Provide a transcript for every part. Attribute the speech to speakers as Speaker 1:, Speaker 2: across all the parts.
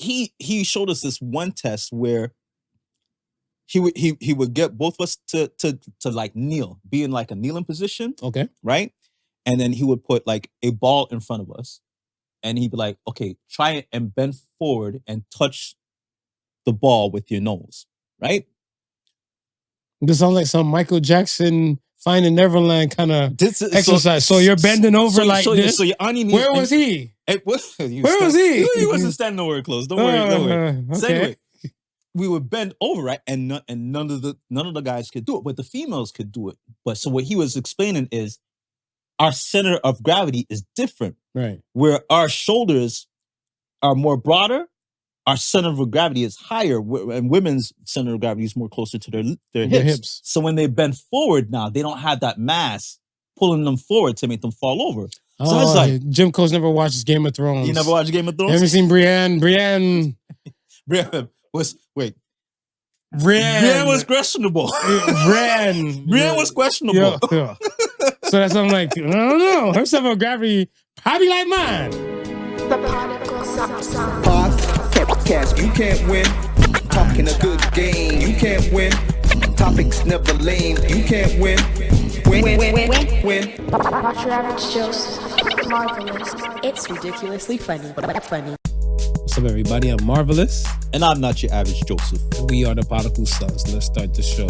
Speaker 1: he showed us this one test where he would get both of us to like kneel, be in like a kneeling position.
Speaker 2: Okay.
Speaker 1: Right? And then he would put like a ball in front of us. And he'd be like, okay, try it and bend forward and touch the ball with your nose. Right?
Speaker 2: This sounds like some Michael Jackson Finding Neverland kind of exercise. So you're bending over this.
Speaker 1: So you're on your knees.
Speaker 2: Where was he?
Speaker 1: Where
Speaker 2: was he?
Speaker 1: He wasn't standing nowhere close. Don't worry.
Speaker 2: Okay.
Speaker 1: So anyway, we would bend over, right? And none of the guys could do it, but the females could do it. But so what he was explaining is our center of gravity is different.
Speaker 2: Right.
Speaker 1: Where our shoulders are more broader, our center of gravity is higher, and women's center of gravity is more closer to their hips. So when they bend forward now, they don't have that mass pulling them forward to make them fall over. So I was like,
Speaker 2: Jim Coase never watches Game of Thrones.
Speaker 1: You never watched Game of Thrones?
Speaker 2: You ever seen Brienne? Brienne
Speaker 1: was questionable.
Speaker 2: Brienne
Speaker 1: was questionable.
Speaker 2: Yeah. So that's something like, I don't know. Her center of gravity probably like mine.
Speaker 3: The podcast, you can't win. Talking a good game, you can't win. Topics never lame, you can't win. Win.
Speaker 4: Watch your average Joseph. Marvelous. It's ridiculously funny.
Speaker 2: What's up, everybody? I'm Marvelous.
Speaker 1: And I'm not your average Joseph.
Speaker 2: We are the Podical Sons. Let's start the show.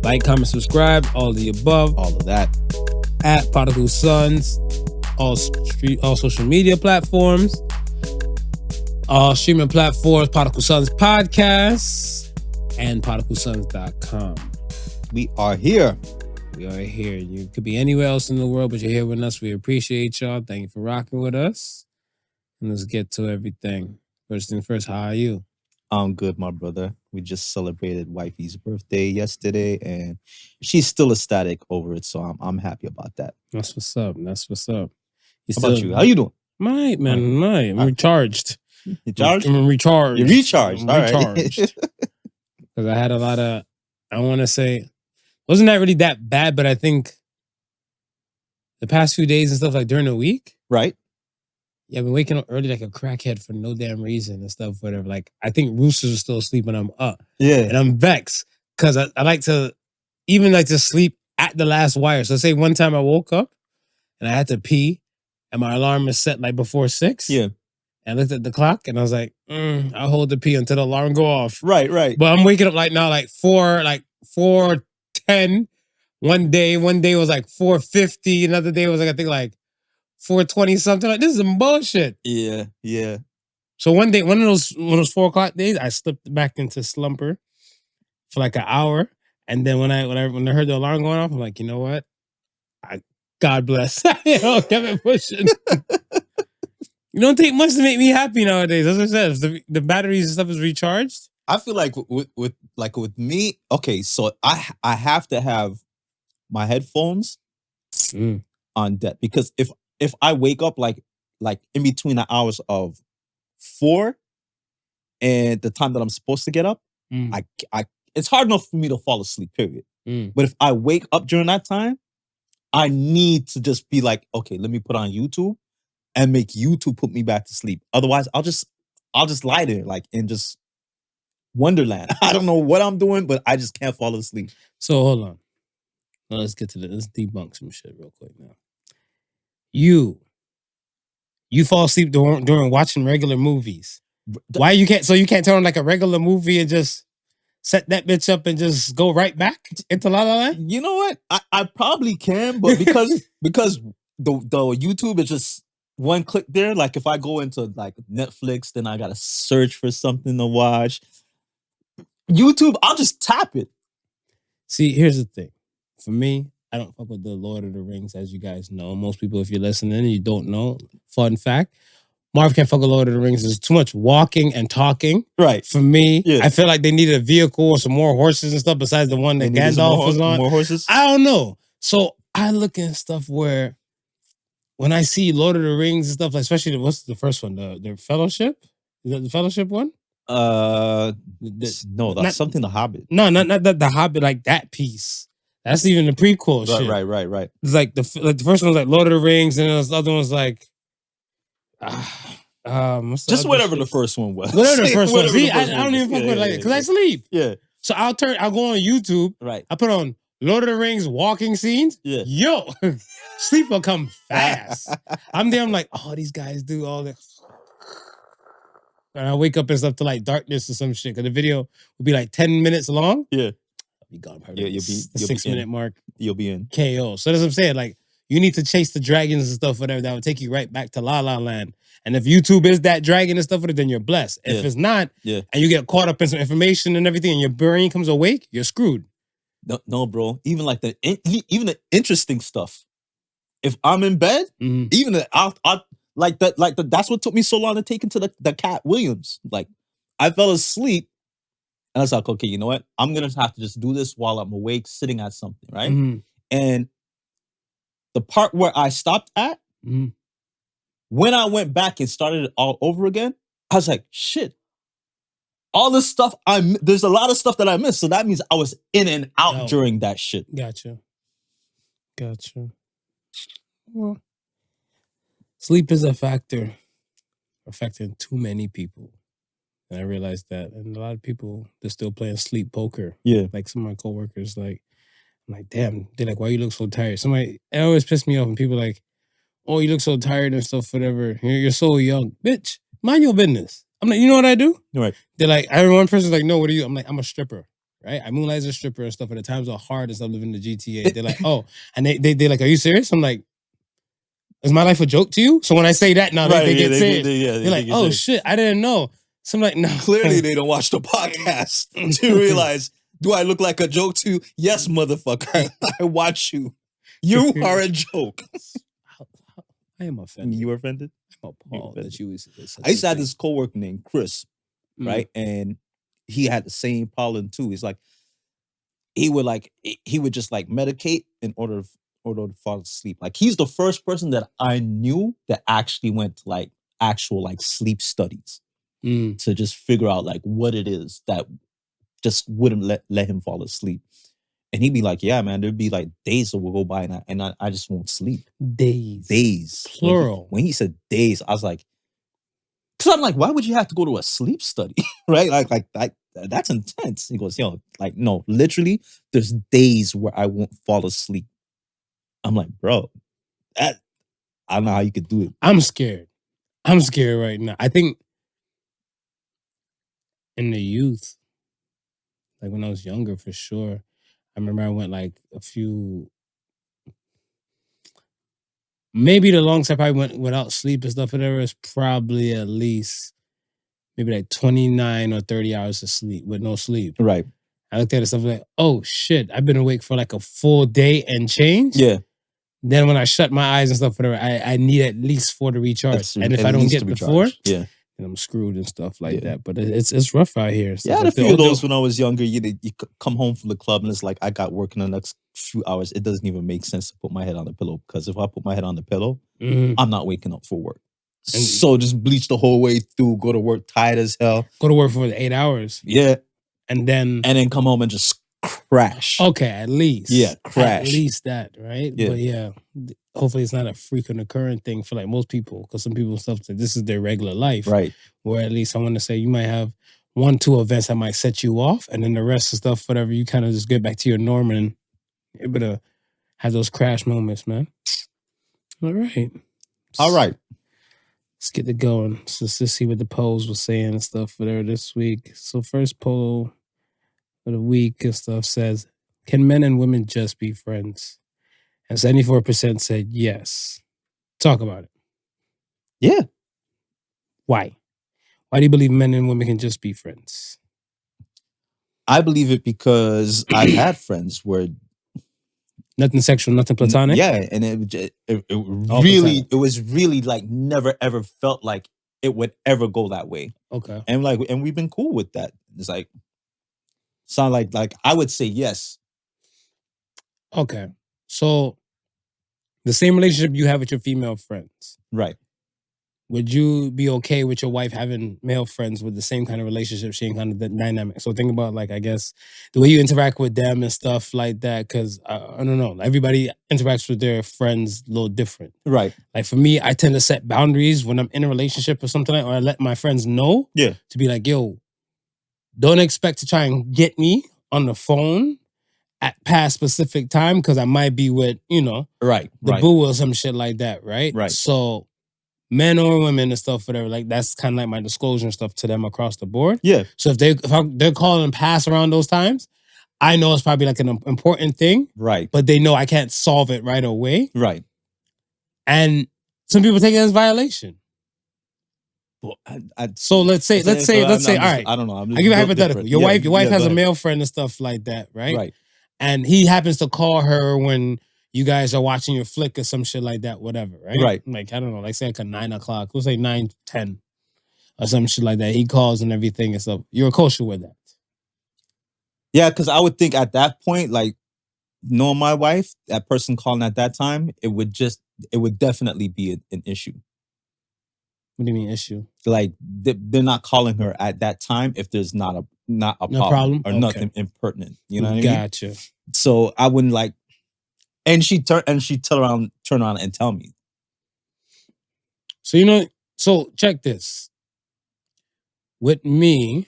Speaker 2: Like, comment, subscribe, all of the above.
Speaker 1: All of that.
Speaker 2: At Podical Sons. All social media platforms. All streaming platforms. Podical Sons Podcast. And podicalsons.com.
Speaker 1: We are here.
Speaker 2: We are here. You could be anywhere else in the world, but you're here with us. We appreciate y'all. Thank you for rocking with us. And let's get to everything. First thing first, how are you?
Speaker 1: I'm good, my brother. We just celebrated wifey's birthday yesterday, and she's still ecstatic over it, so I'm happy about that.
Speaker 2: That's what's up.
Speaker 1: How about you? How you doing?
Speaker 2: I'm recharged.
Speaker 1: You charged?
Speaker 2: I'm recharged.
Speaker 1: You're recharged. All right.
Speaker 2: Because I had a lot of, I want to say, wasn't that really that bad, but I think the past few days and stuff, like during the week.
Speaker 1: Right.
Speaker 2: Yeah, I've been waking up early like a crackhead for no damn reason and stuff, whatever. Like, I think roosters are still asleep when I'm up.
Speaker 1: Yeah.
Speaker 2: And I'm vexed because I like to sleep at the last wire. So say one time I woke up and I had to pee and my alarm is set like before 6.
Speaker 1: Yeah.
Speaker 2: And I looked at the clock and I was like, I'll hold the pee until the alarm go off.
Speaker 1: Right.
Speaker 2: But I'm waking up like now like 4:10. One day was like 4:50. Another day was like, I think like 4:20 something. Like, this is some bullshit.
Speaker 1: Yeah.
Speaker 2: So one day, one of those 4 o'clock days, I slipped back into slumber for like an hour. And then when I heard the alarm going off, I'm like, you know what? God bless. Kept it pushing. You don't take much to make me happy nowadays. As I said, if the batteries and stuff is recharged.
Speaker 1: I feel like with me, okay, so I have to have my headphones on deck, because if I wake up like in between the hours of 4 and the time that I'm supposed to get up, I it's hard enough for me to fall asleep, period. But if I wake up during that time, I need to just be like, okay, let me put on YouTube and make YouTube put me back to sleep. Otherwise, I'll just lie there like in just Wonderland. I don't know what I'm doing, but I just can't fall asleep.
Speaker 2: So hold on. Now let's get to let's debunk some shit real quick now. You fall asleep during watching regular movies. Why you can't turn on like a regular movie and just set that bitch up and just go right back into La La Land?
Speaker 1: You know what? I probably can, but because the YouTube is just one click there. Like if I go into like Netflix, then I gotta search for something to watch. YouTube, I'll just tap it.
Speaker 2: See, here's the thing. For me, I don't fuck with the Lord of the Rings, as you guys know. Most people, if you're listening and you don't know, fun fact, Marv can't fuck with Lord of the Rings. There's too much walking and talking.
Speaker 1: Right.
Speaker 2: For me,
Speaker 1: yeah.
Speaker 2: I feel like they need a vehicle or some more horses and stuff besides the one that Gandalf was on.
Speaker 1: More horses?
Speaker 2: I don't know. So I look at stuff where when I see Lord of the Rings and stuff, like especially what's the first one? The Fellowship? Is that the Fellowship one?
Speaker 1: No, that's something The Hobbit.
Speaker 2: No, not the Hobbit, like that piece. That's even the prequel shit.
Speaker 1: Right.
Speaker 2: It's like the first one was like Lord of the Rings, and then the other one was like What's the
Speaker 1: Just
Speaker 2: other
Speaker 1: whatever
Speaker 2: shit?
Speaker 1: the first one was.
Speaker 2: Whatever the first one.
Speaker 1: Whatever
Speaker 2: See,
Speaker 1: the first
Speaker 2: I
Speaker 1: one
Speaker 2: don't
Speaker 1: was.
Speaker 2: even fuck with it like that because I sleep.
Speaker 1: Yeah.
Speaker 2: So I'll go on YouTube.
Speaker 1: Right.
Speaker 2: I put on Lord of the Rings walking scenes.
Speaker 1: Yeah.
Speaker 2: Yo, sleep will come fast. I'm there. I'm like, oh, these guys do all this. And I wake up and stuff to like darkness or some shit because the video would be like 10 minutes long.
Speaker 1: Yeah.
Speaker 2: I'll be gone.
Speaker 1: Yeah, you'll
Speaker 2: the
Speaker 1: be
Speaker 2: 6 minute mark.
Speaker 1: You'll be in.
Speaker 2: KO. So that's what I'm saying. Like, you need to chase the dragons and stuff, whatever. That would take you right back to La La Land. And if YouTube is that dragon and stuff, then you're blessed. If it's not, and you get caught up in some information and everything, and your brain comes awake, you're screwed.
Speaker 1: No, bro. Even like the interesting stuff. If I'm in bed, even that's what took me so long to take into the Cat Williams. Like, I fell asleep, and I was like, okay, you know what? I'm gonna have to just do this while I'm awake, sitting at something, right? And the part where I stopped at, when I went back and started it all over again, I was like, shit. All this stuff, there's a lot of stuff that I missed. So that means I was in and out during that shit.
Speaker 2: Gotcha. Well, sleep is a factor affecting too many people. And I realized that. And a lot of people, they're still playing sleep poker.
Speaker 1: Yeah.
Speaker 2: Like some of my coworkers, like, I'm like, damn. They're like, why you look so tired? It always pisses me off when people like, oh, you look so tired and stuff, whatever. You're so young. Bitch, mind your business. I'm like, you know what I do?
Speaker 1: Right.
Speaker 2: They're like, one person's like, no, what are you? I'm like, I'm a stripper. Right? I moonlight as a stripper and stuff. And the times are hard and stuff living in the GTA. They're like, oh. And they're like, are you serious? I'm like, is my life a joke to you? So when I say that, now they get serious. They're like, oh shit, I didn't know. So I'm like, no.
Speaker 1: Clearly they don't watch the podcast to realize, do I look like a joke to you? Yes, motherfucker. I watch you. You are a joke.
Speaker 2: I am offended.
Speaker 1: You were offended?
Speaker 2: I'm appalled that you
Speaker 1: I used to have this coworker named Chris, right? And he had the same problem too. He's like, he would just like medicate in order to fall asleep. Like, he's the first person that I knew that actually went to like actual like sleep studies to just figure out like what it is that just wouldn't let him fall asleep. And he'd be like, yeah, man, there'd be like days that will go by and I just won't sleep. Days.
Speaker 2: Plural.
Speaker 1: When he said days, I was like, because I'm like, why would you have to go to a sleep study? Right? Like that's intense. He goes, yo, like, no, literally, there's days where I won't fall asleep. I'm like, bro, I don't know how you could do it.
Speaker 2: I'm scared right now. I think in the youth, like when I was younger, for sure, I remember I went like maybe the longest I probably went without sleep and stuff, whatever, is probably at least maybe like 29 or 30 hours of sleep with no sleep.
Speaker 1: Right.
Speaker 2: I looked at it and like, oh shit, I've been awake for like a full day and change.
Speaker 1: Yeah.
Speaker 2: Then when I shut my eyes and stuff, whatever, I need at least 4 to recharge. And if I don't get the 4, then I'm screwed and stuff like that. But it's rough out here.
Speaker 1: Yeah, I had a few of those when I was younger. You come home from the club and it's like, I got work in the next few hours. It doesn't even make sense to put my head on the pillow, because if I put my head on the pillow, I'm not waking up for work. And so just bleach the whole way through, go to work tired as hell.
Speaker 2: Go to work for 8 hours.
Speaker 1: Yeah.
Speaker 2: And then
Speaker 1: come home and just crash.
Speaker 2: Okay, at least.
Speaker 1: Yeah, crash.
Speaker 2: At least that, right?
Speaker 1: Yeah.
Speaker 2: But yeah, hopefully it's not a frequent occurring thing for like most people, because some people stuff that this is their regular life.
Speaker 1: Right.
Speaker 2: Where at least I want to say you might have 1-2 events that might set you off, and then the rest of stuff, whatever, you kind of just get back to your norm and able to have those crash moments, man. All right. Let's get it going. So let's see what the polls were saying and stuff whatever this week. So first poll of the week and stuff says, can men and women just be friends? And 74% said yes. Talk about it.
Speaker 1: Yeah.
Speaker 2: Why? Why do you believe men and women can just be friends?
Speaker 1: I believe it because I've had friends where
Speaker 2: nothing sexual, nothing platonic.
Speaker 1: Yeah, and it was really like never ever felt like it would ever go that way.
Speaker 2: Okay,
Speaker 1: and we've been cool with that. It's like sound like I would say yes.
Speaker 2: Okay, so the same relationship you have with your female friends,
Speaker 1: right?
Speaker 2: would you be okay with your wife having male friends with the same kind of relationship, same kind of dynamic? So think about, like, I guess, the way you interact with them and stuff like that, because I don't know, everybody interacts with their friends a little different.
Speaker 1: Right.
Speaker 2: Like for me, I tend to set boundaries when I'm in a relationship or something, or I let my friends know to be like, yo, don't expect to try and get me on the phone at past specific time because I might be with, the boo or some shit like that, right?
Speaker 1: Right.
Speaker 2: So men or women and stuff, whatever, like that's kind of like my disclosure and stuff to them across the board.
Speaker 1: Yeah.
Speaker 2: So if they're calling and pass around those times, I know it's probably like an important thing.
Speaker 1: Right.
Speaker 2: But they know I can't solve it right away.
Speaker 1: Right.
Speaker 2: And some people take it as violation.
Speaker 1: Well,
Speaker 2: so let's say, all right.
Speaker 1: I don't know.
Speaker 2: I'll give you a hypothetical. Your wife has a male friend and stuff like that, right?
Speaker 1: Right.
Speaker 2: And he happens to call her when you guys are watching your flick or some shit like that, whatever, right?
Speaker 1: Right.
Speaker 2: Like, I don't know, like say like a 9 o'clock, let's say 9:10 or some shit like that. He calls and everything and stuff. You're kosher with that.
Speaker 1: Yeah, because I would think at that point, like, knowing my wife, that person calling at that time, it would definitely be an issue.
Speaker 2: What do you mean issue?
Speaker 1: Like, they're not calling her at that time if there's not a problem or nothing impertinent. You know what I mean?
Speaker 2: Gotcha.
Speaker 1: So I wouldn't like, and she turn around and tell me.
Speaker 2: So so check this. With me,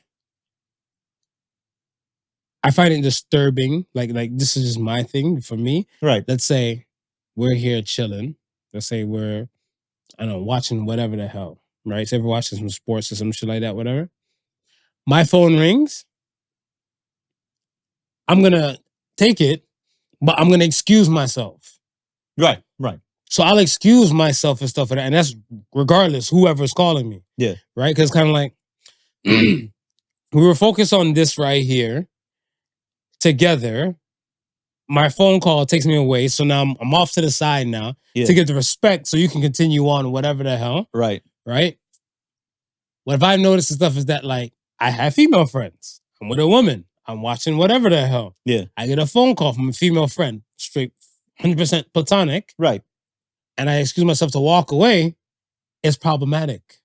Speaker 2: I find it disturbing. Like this is just my thing for me.
Speaker 1: Right.
Speaker 2: Let's say we're here chilling. Let's say we're, I don't know, watching whatever the hell. Right? Say we're watching some sports or some shit like that, whatever. My phone rings. I'm gonna take it, but I'm gonna excuse myself.
Speaker 1: Right. Right.
Speaker 2: So I'll excuse myself and stuff like that, and that's regardless whoever's calling me.
Speaker 1: Yeah.
Speaker 2: Right? Because kind of like we were focused on this right here together. My phone call takes me away, so now I'm off to the side now to give the respect, so you can continue on whatever the hell.
Speaker 1: Right.
Speaker 2: Right. What if I've noticed and stuff is that, like, I have female friends. I'm with a woman. I'm watching whatever the hell.
Speaker 1: Yeah.
Speaker 2: I get a phone call from a female friend, straight 100% platonic.
Speaker 1: Right.
Speaker 2: And I excuse myself to walk away. It's problematic.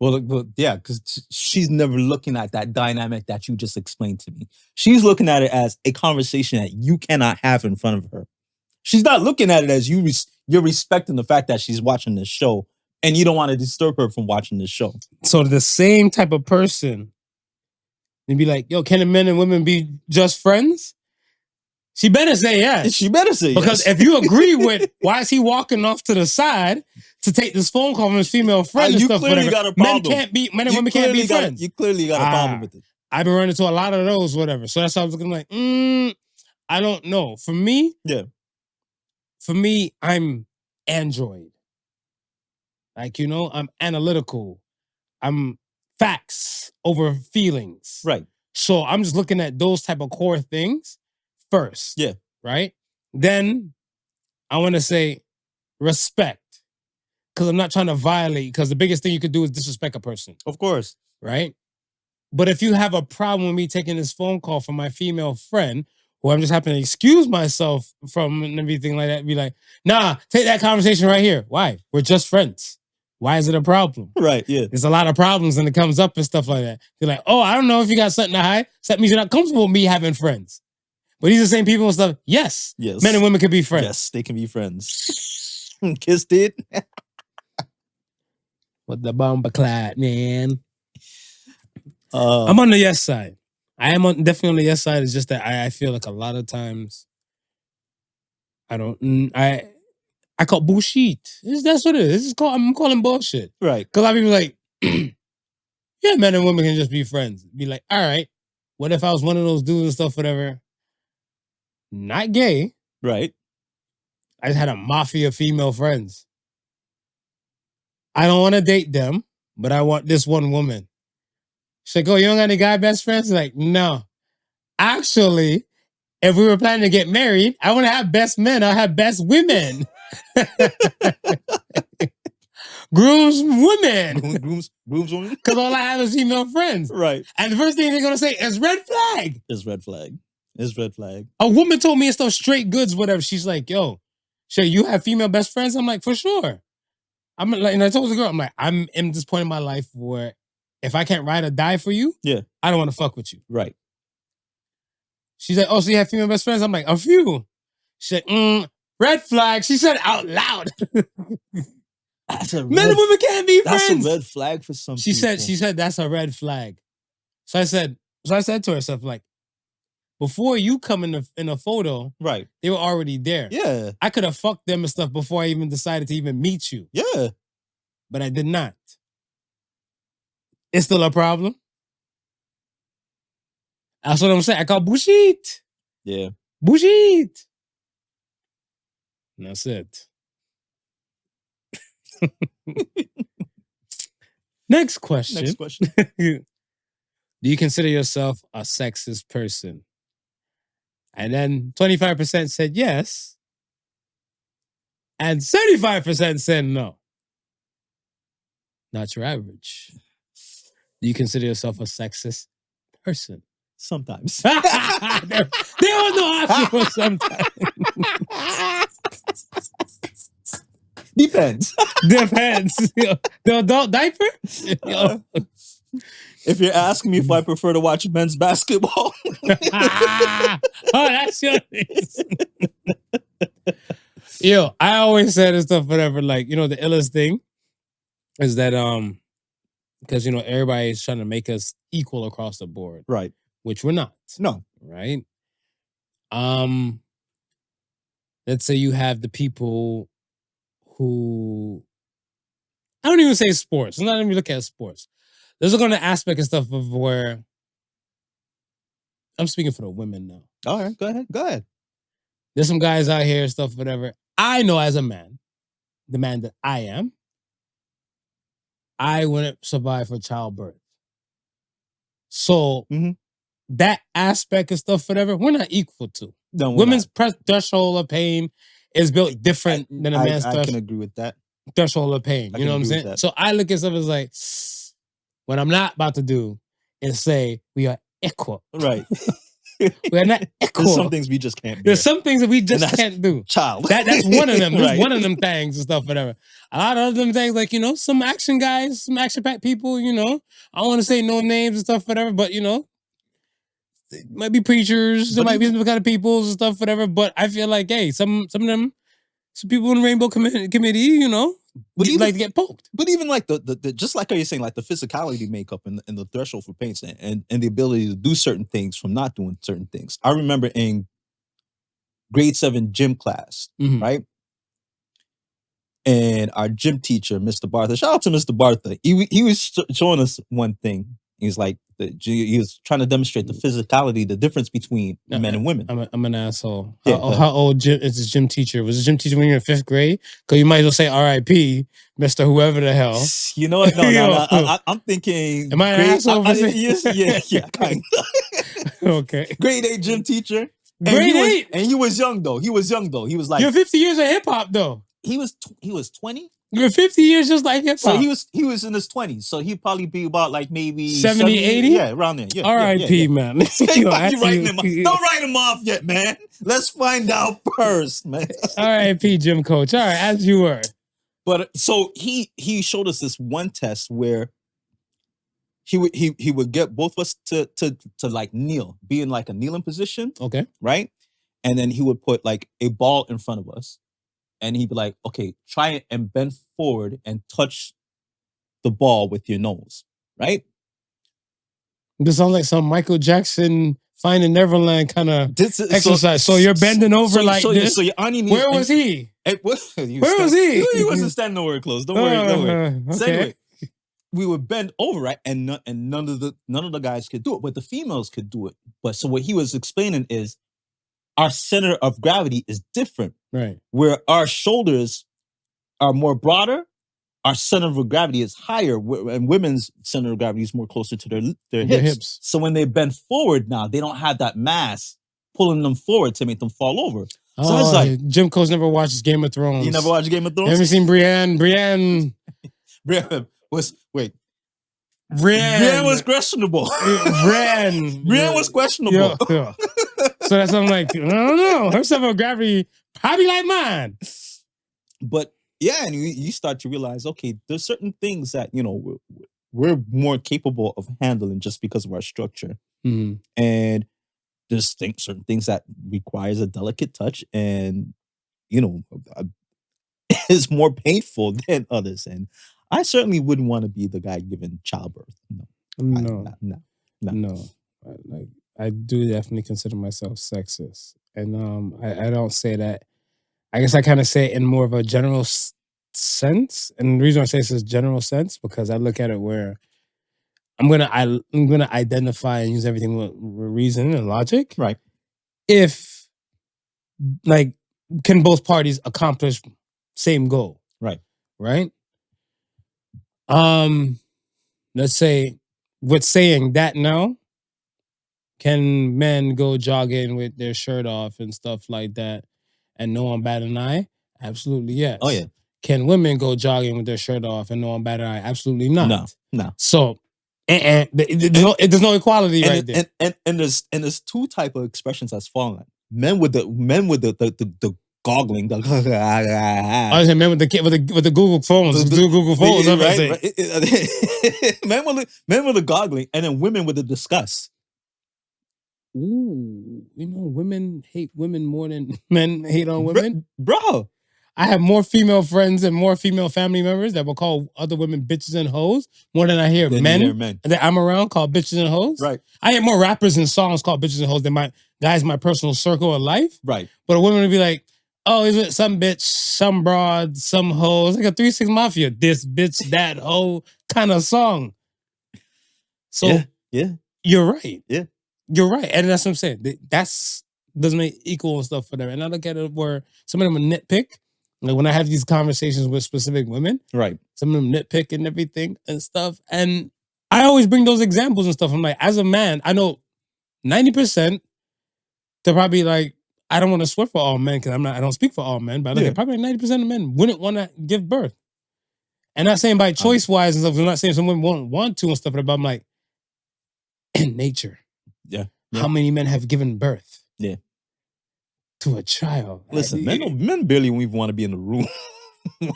Speaker 1: Well, yeah, because she's never looking at that dynamic that you just explained to me. She's looking at it as a conversation that you cannot have in front of her. She's not looking at it as you're respecting the fact that she's watching this show and you don't want to disturb her from watching this show.
Speaker 2: So the same type of person, and be like, yo, can the men and women be just friends? She better say yes.
Speaker 1: She better say yes.
Speaker 2: Because if you agree with why is he walking off to the side to take this phone call from his female friend and stuff, whatever.
Speaker 1: Got a problem.
Speaker 2: Men and women can't be friends.
Speaker 1: You clearly got a problem with it.
Speaker 2: I've been running into a lot of those, whatever. So that's how I was looking like, I don't know. For me, I'm Android. Like, I'm analytical. I'm facts over feelings.
Speaker 1: Right.
Speaker 2: So I'm just looking at those type of core things first.
Speaker 1: Yeah.
Speaker 2: Right? Then I want to say respect. Because I'm not trying to violate, because the biggest thing you could do is disrespect a person.
Speaker 1: Of course.
Speaker 2: Right? But if you have a problem with me taking this phone call from my female friend, who I'm just happen to excuse myself from and everything like that, be like, nah, take that conversation right here. Why? We're just friends. Why is it a problem?
Speaker 1: Right, yeah.
Speaker 2: There's a lot of problems and it comes up and stuff like that. You're like, oh, I don't know if you got something to hide. So that means you're not comfortable with me having friends. But these are the same people and stuff. Yes. Men and women can be friends.
Speaker 1: Yes, they can be friends. Kissed it.
Speaker 2: What the bomber clad, man. I'm on the yes side. I am definitely on the yes side. It's just that I feel like a lot of times I call bullshit. That's what it is. I'm calling bullshit.
Speaker 1: Right.
Speaker 2: Because a lot of people like, yeah, men and women can just be friends. Be like, all right, what if I was one of those dudes and stuff, whatever? Not gay.
Speaker 1: Right.
Speaker 2: I just had a mafia of female friends. I don't want to date them, but I want this one woman. She's like, oh, you don't got any guy best friends? Like, no. Actually, if we were planning to get married, I want to have best men. I'll have best women. Grooms women.
Speaker 1: Grooms women?
Speaker 2: Because all I have is female friends.
Speaker 1: Right.
Speaker 2: And the first thing they're going to say is red flag.
Speaker 1: It's red flag. It's red flag.
Speaker 2: A woman told me it's those straight goods, whatever. She's like, yo, Shay, you have female best friends? I'm like, for sure. I'm like, and I told the girl, I'm like, I'm in this point in my life where if I can't ride or die for you, I don't want to fuck with you.
Speaker 1: Right.
Speaker 2: She's like, oh, so you have female best friends? I'm like, a few. She said, red flag. She said out loud. Men and women can't be friends.
Speaker 1: That's a red flag for some people.
Speaker 2: She said that's a red flag. So I said to herself, like, before you come in a photo,
Speaker 1: right?
Speaker 2: They were already there.
Speaker 1: Yeah.
Speaker 2: I could have fucked them and stuff before I even decided to even meet you.
Speaker 1: Yeah.
Speaker 2: But I did not. It's still a problem. That's what I'm saying. I call bullshit.
Speaker 1: Yeah.
Speaker 2: Bullshit. And that's it. Next question. Do you consider yourself a sexist person? And then 25% said yes. And 75% said no. Not your average. Do you consider yourself a sexist person?
Speaker 1: Sometimes.
Speaker 2: there was no option for sometimes.
Speaker 1: Depends.
Speaker 2: The adult diaper?
Speaker 1: If you're asking me if I prefer to watch men's basketball.
Speaker 2: Oh, that's your Yo, I always said and stuff, whatever, like, the illest thing is that, because, everybody's trying to make us equal across the board.
Speaker 1: Right.
Speaker 2: Which we're not.
Speaker 1: No.
Speaker 2: Right? Let's say you have the people who, I don't even say sports. I'm not even looking at sports. There's a kind of aspect and stuff of where, I'm speaking for the women now.
Speaker 1: All right, go ahead.
Speaker 2: There's some guys out here and stuff, whatever. I know as a man, the man that I am, I wouldn't survive for childbirth. So that aspect of stuff, whatever, we're not equal to.
Speaker 1: No,
Speaker 2: women's threshold of pain is built different than a man's
Speaker 1: I can agree with that.
Speaker 2: Threshold of pain. You know what I'm saying? So I look at stuff as like, what I'm not about to do is say we are equal.
Speaker 1: Right.
Speaker 2: We're not equal.
Speaker 1: There's some things we just can't do.
Speaker 2: There's some things that we just can't do.
Speaker 1: Child.
Speaker 2: That's one of them.
Speaker 1: Right.
Speaker 2: One of them things and stuff, whatever. A lot of them things, like, some action guys, some action-packed people, I don't want to say no names and stuff, whatever, but, they might be preachers, there might be some kind of people and stuff, whatever, but I feel like, hey, some of them, some people in the Rainbow Committee,
Speaker 1: but even,
Speaker 2: like to get poked.
Speaker 1: But even like the just like how you're saying, like the physicality makeup and the threshold for pain and the ability to do certain things from not doing certain things. I remember in grade 7 gym class, right? And our gym teacher, Mr. Bartha, shout out to Mr. Bartha. He was showing us one thing. He's like, he was trying to demonstrate the physicality, the difference between men and women.
Speaker 2: I'm an asshole. How old is this gym teacher? Was this gym teacher when you were in 5th grade? Because you might as well say R.I.P. Mr. Whoever the hell.
Speaker 1: You know what? No. I'm thinking.
Speaker 2: Am I an asshole?
Speaker 1: Yeah, kind of.
Speaker 2: Okay.
Speaker 1: Grade 8 gym teacher.
Speaker 2: Grade 8?
Speaker 1: And he was young though. He was like.
Speaker 2: You're 50 years of hip hop though.
Speaker 1: He was 20.
Speaker 2: You're 50 years just like hip hop.
Speaker 1: So he was in his 20s. So he'd probably be about like maybe
Speaker 2: 70, 80?
Speaker 1: Yeah, around there. Yeah.
Speaker 2: R.I.P. man.
Speaker 1: Don't write him off yet, man. Let's find out first, man.
Speaker 2: R.I.P. gym coach. All right, as you were.
Speaker 1: But so he showed us this one test where he would get both of us to like kneel, be in like a kneeling position.
Speaker 2: Okay.
Speaker 1: Right? And then he would put like a ball in front of us. And he'd be like, okay, try it and bend forward and touch the ball with your nose, right?
Speaker 2: This sounds like some Michael Jackson Finding Neverland kind of exercise. So you're bending over this?
Speaker 1: So you're on your knees.
Speaker 2: Where was he?
Speaker 1: Where
Speaker 2: was he?
Speaker 1: He wasn't standing nowhere close. Don't worry.
Speaker 2: Okay.
Speaker 1: So anyway, we would bend over, right? And none of the guys could do it, but the females could do it. But so what he was explaining is our center of gravity is different.
Speaker 2: Right.
Speaker 1: Where our shoulders are more broader, our center of gravity is higher, and women's center of gravity is more closer to their hips. So when they bend forward now, they don't have that mass pulling them forward to make them fall over. So I was like,
Speaker 2: Jim Cole's never watched Game of Thrones.
Speaker 1: You never watched Game of Thrones?
Speaker 2: Haven't seen Brienne? Brienne
Speaker 1: was questionable.
Speaker 2: Brienne
Speaker 1: was questionable.
Speaker 2: Yeah. So that's I'm like, I don't know. Her center of gravity probably like mine.
Speaker 1: But Yeah, and you start to realize, okay, there's certain things that, you know, we're more capable of handling just because of our structure.
Speaker 2: Mhm.
Speaker 1: And there's certain things that requires a delicate touch, and, you know, is more painful than others. And I certainly wouldn't want to be the guy giving childbirth. No.
Speaker 2: No. Like, I do definitely consider myself sexist. And I don't say that. I guess I kind of say it in more of a general sense. And the reason I say this is general sense because I look at it where I'm gonna identify and use everything with reason and logic.
Speaker 1: Right.
Speaker 2: If, like, can both parties accomplish same goal?
Speaker 1: Right.
Speaker 2: Right. Let's say, with saying that now, can men go jogging with their shirt off and stuff like that and no one bat an eye? Absolutely yes.
Speaker 1: Oh yeah.
Speaker 2: Can women go jogging with their shirt off and no one bat an eye? Absolutely not.
Speaker 1: No.
Speaker 2: So there's no equality right there.
Speaker 1: And there's two type of expressions that's fallen. Men with the goggling.
Speaker 2: I said men with the Google phones. Google phones.
Speaker 1: Right. Men with the goggling, and then women with the disgust.
Speaker 2: Ooh, you know, women hate women more than men hate on women.
Speaker 1: Bro.
Speaker 2: I have more female friends and more female family members that will call other women bitches and hoes more than I hear men that I'm around called bitches and hoes.
Speaker 1: Right.
Speaker 2: I hear more rappers and songs called bitches and hoes than my guys, my personal circle of life.
Speaker 1: Right.
Speaker 2: But a woman would be like, oh, is it some bitch, some broad, some hoes? Like a 3 6 Mafia, this bitch, that hoe kind of song. So
Speaker 1: yeah.
Speaker 2: You're right.
Speaker 1: Yeah.
Speaker 2: You're right. And that's what I'm saying. That's doesn't make equal and stuff for them. And I look at it where some of them are nitpick. Like when I have these conversations with specific women,
Speaker 1: right?
Speaker 2: Some of them nitpick and everything and stuff. And I always bring those examples and stuff. I'm like, as a man, I know 90% they're probably like, I don't want to swear for all men because I don't speak for all men, but I look at probably 90% of men wouldn't want to give birth. And not saying by choice wise and stuff. I'm not saying some women won't want to and stuff, but I'm like, in nature.
Speaker 1: Yeah.
Speaker 2: How many men have given birth?
Speaker 1: Yeah.
Speaker 2: To a child.
Speaker 1: Listen, men barely even want to be in the room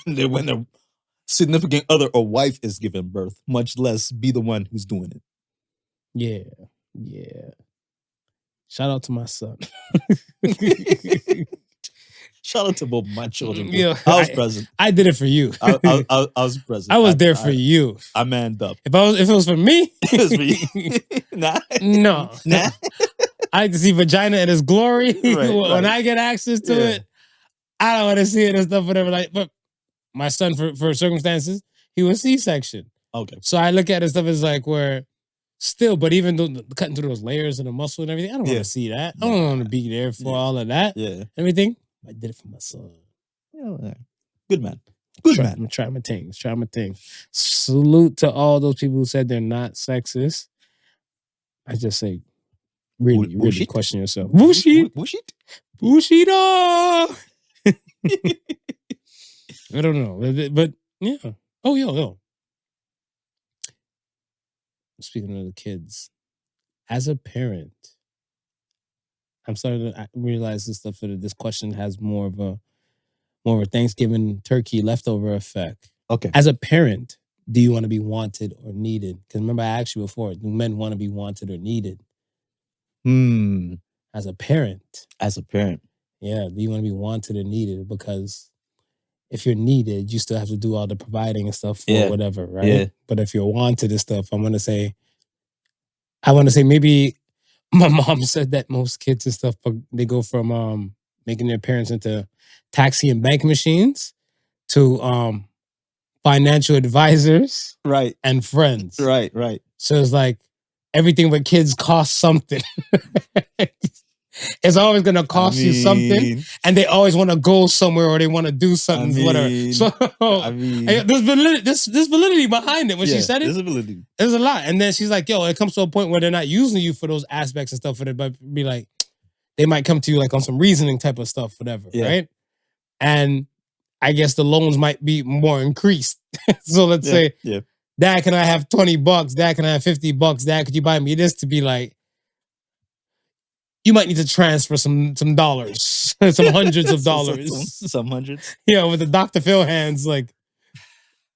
Speaker 1: when their significant other or wife is giving birth, much less be the one who's doing it.
Speaker 2: Yeah. Shout out to my son.
Speaker 1: Shout out to both my children.
Speaker 2: Yeah,
Speaker 1: I was present.
Speaker 2: I did it for you.
Speaker 1: I was present.
Speaker 2: I was there for you.
Speaker 1: I manned up.
Speaker 2: If it was for me,
Speaker 1: it was for you. Nah.
Speaker 2: No.
Speaker 1: Nah.
Speaker 2: I like to see vagina in its glory. When I get access to it, I don't want to see it and stuff, whatever. Like, but my son, for circumstances, he was C-section.
Speaker 1: Okay.
Speaker 2: So I look at it stuff as like where still, but even though cutting through those layers and the muscle and everything, I don't want to see that. I don't want to be there for all of that.
Speaker 1: Yeah.
Speaker 2: Everything. I did it for my son.
Speaker 1: Yeah. Good man. Good man.
Speaker 2: I'm trying my things. Salute to all those people who said they're not sexist. I just say, really question yourself. Bullshit. I don't know. But yeah. Oh, yo. Speaking of the kids, as a parent, I'm starting to realize this stuff. This question has more of a Thanksgiving turkey leftover effect.
Speaker 1: Okay.
Speaker 2: As a parent, do you want to be wanted or needed? Because remember, I asked you before, do men want to be wanted or needed? As a parent. Yeah, do you want to be wanted or needed? Because if you're needed, you still have to do all the providing and stuff for whatever, right?
Speaker 1: Yeah.
Speaker 2: But if you're wanted and stuff, I want to say maybe my mom said that most kids and stuff, they go from making their parents into taxi and bank machines to financial advisors,
Speaker 1: right,
Speaker 2: and friends,
Speaker 1: right.
Speaker 2: So it's like everything with kids costs something. It's always gonna cost you something, and they always want to go somewhere or they want to do something, whatever. So there's validity behind it when she said it.
Speaker 1: There's validity.
Speaker 2: There's a lot, and then she's like, "Yo, it comes to a point where they're not using you for those aspects and stuff, for it, but be like, they might come to you like on some reasoning type of stuff, whatever, right?" And I guess the loans might be more increased. So let's say, Dad, can I have $20? Dad, can I have $50? Dad, could you buy me this? To be like, you might need to transfer some dollars, some hundreds of dollars.
Speaker 1: Some hundreds.
Speaker 2: Yeah, with the Dr. Phil hands, like,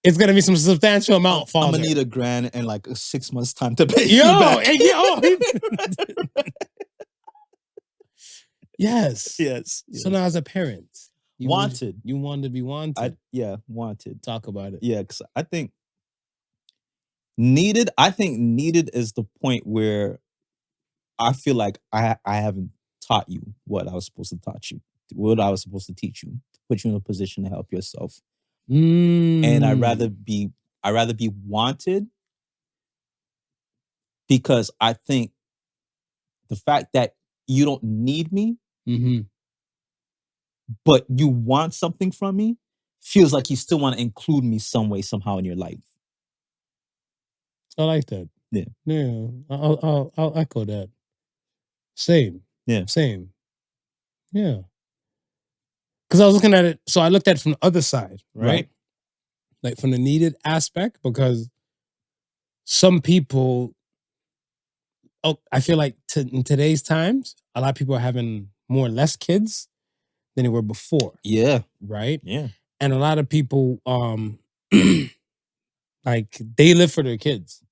Speaker 2: it's going to be some substantial amount, father.
Speaker 1: I'm going to need $1,000 and like 6 months time to pay
Speaker 2: Yo,
Speaker 1: you back.
Speaker 2: Yes.
Speaker 1: Yes.
Speaker 2: So now as a parent, you want to be wanted.
Speaker 1: Wanted.
Speaker 2: Talk about it.
Speaker 1: Yeah, because I think needed is the point where I feel like I haven't taught you what I was supposed to teach you, to put you in a position to help yourself. And I'd rather be wanted, because I think the fact that you don't need me, but you want something from me, feels like you still want to include me some way, somehow in your life.
Speaker 2: I like that.
Speaker 1: Yeah.
Speaker 2: Yeah. I'll echo that. Same.
Speaker 1: Yeah.
Speaker 2: Same. Yeah. Because I was looking at it, so I looked at it from the other side, right? Like from the needed aspect, because some people, I feel like in today's times, a lot of people are having more or less kids than they were before.
Speaker 1: Yeah.
Speaker 2: Right?
Speaker 1: Yeah.
Speaker 2: And a lot of people, like, they live for their kids.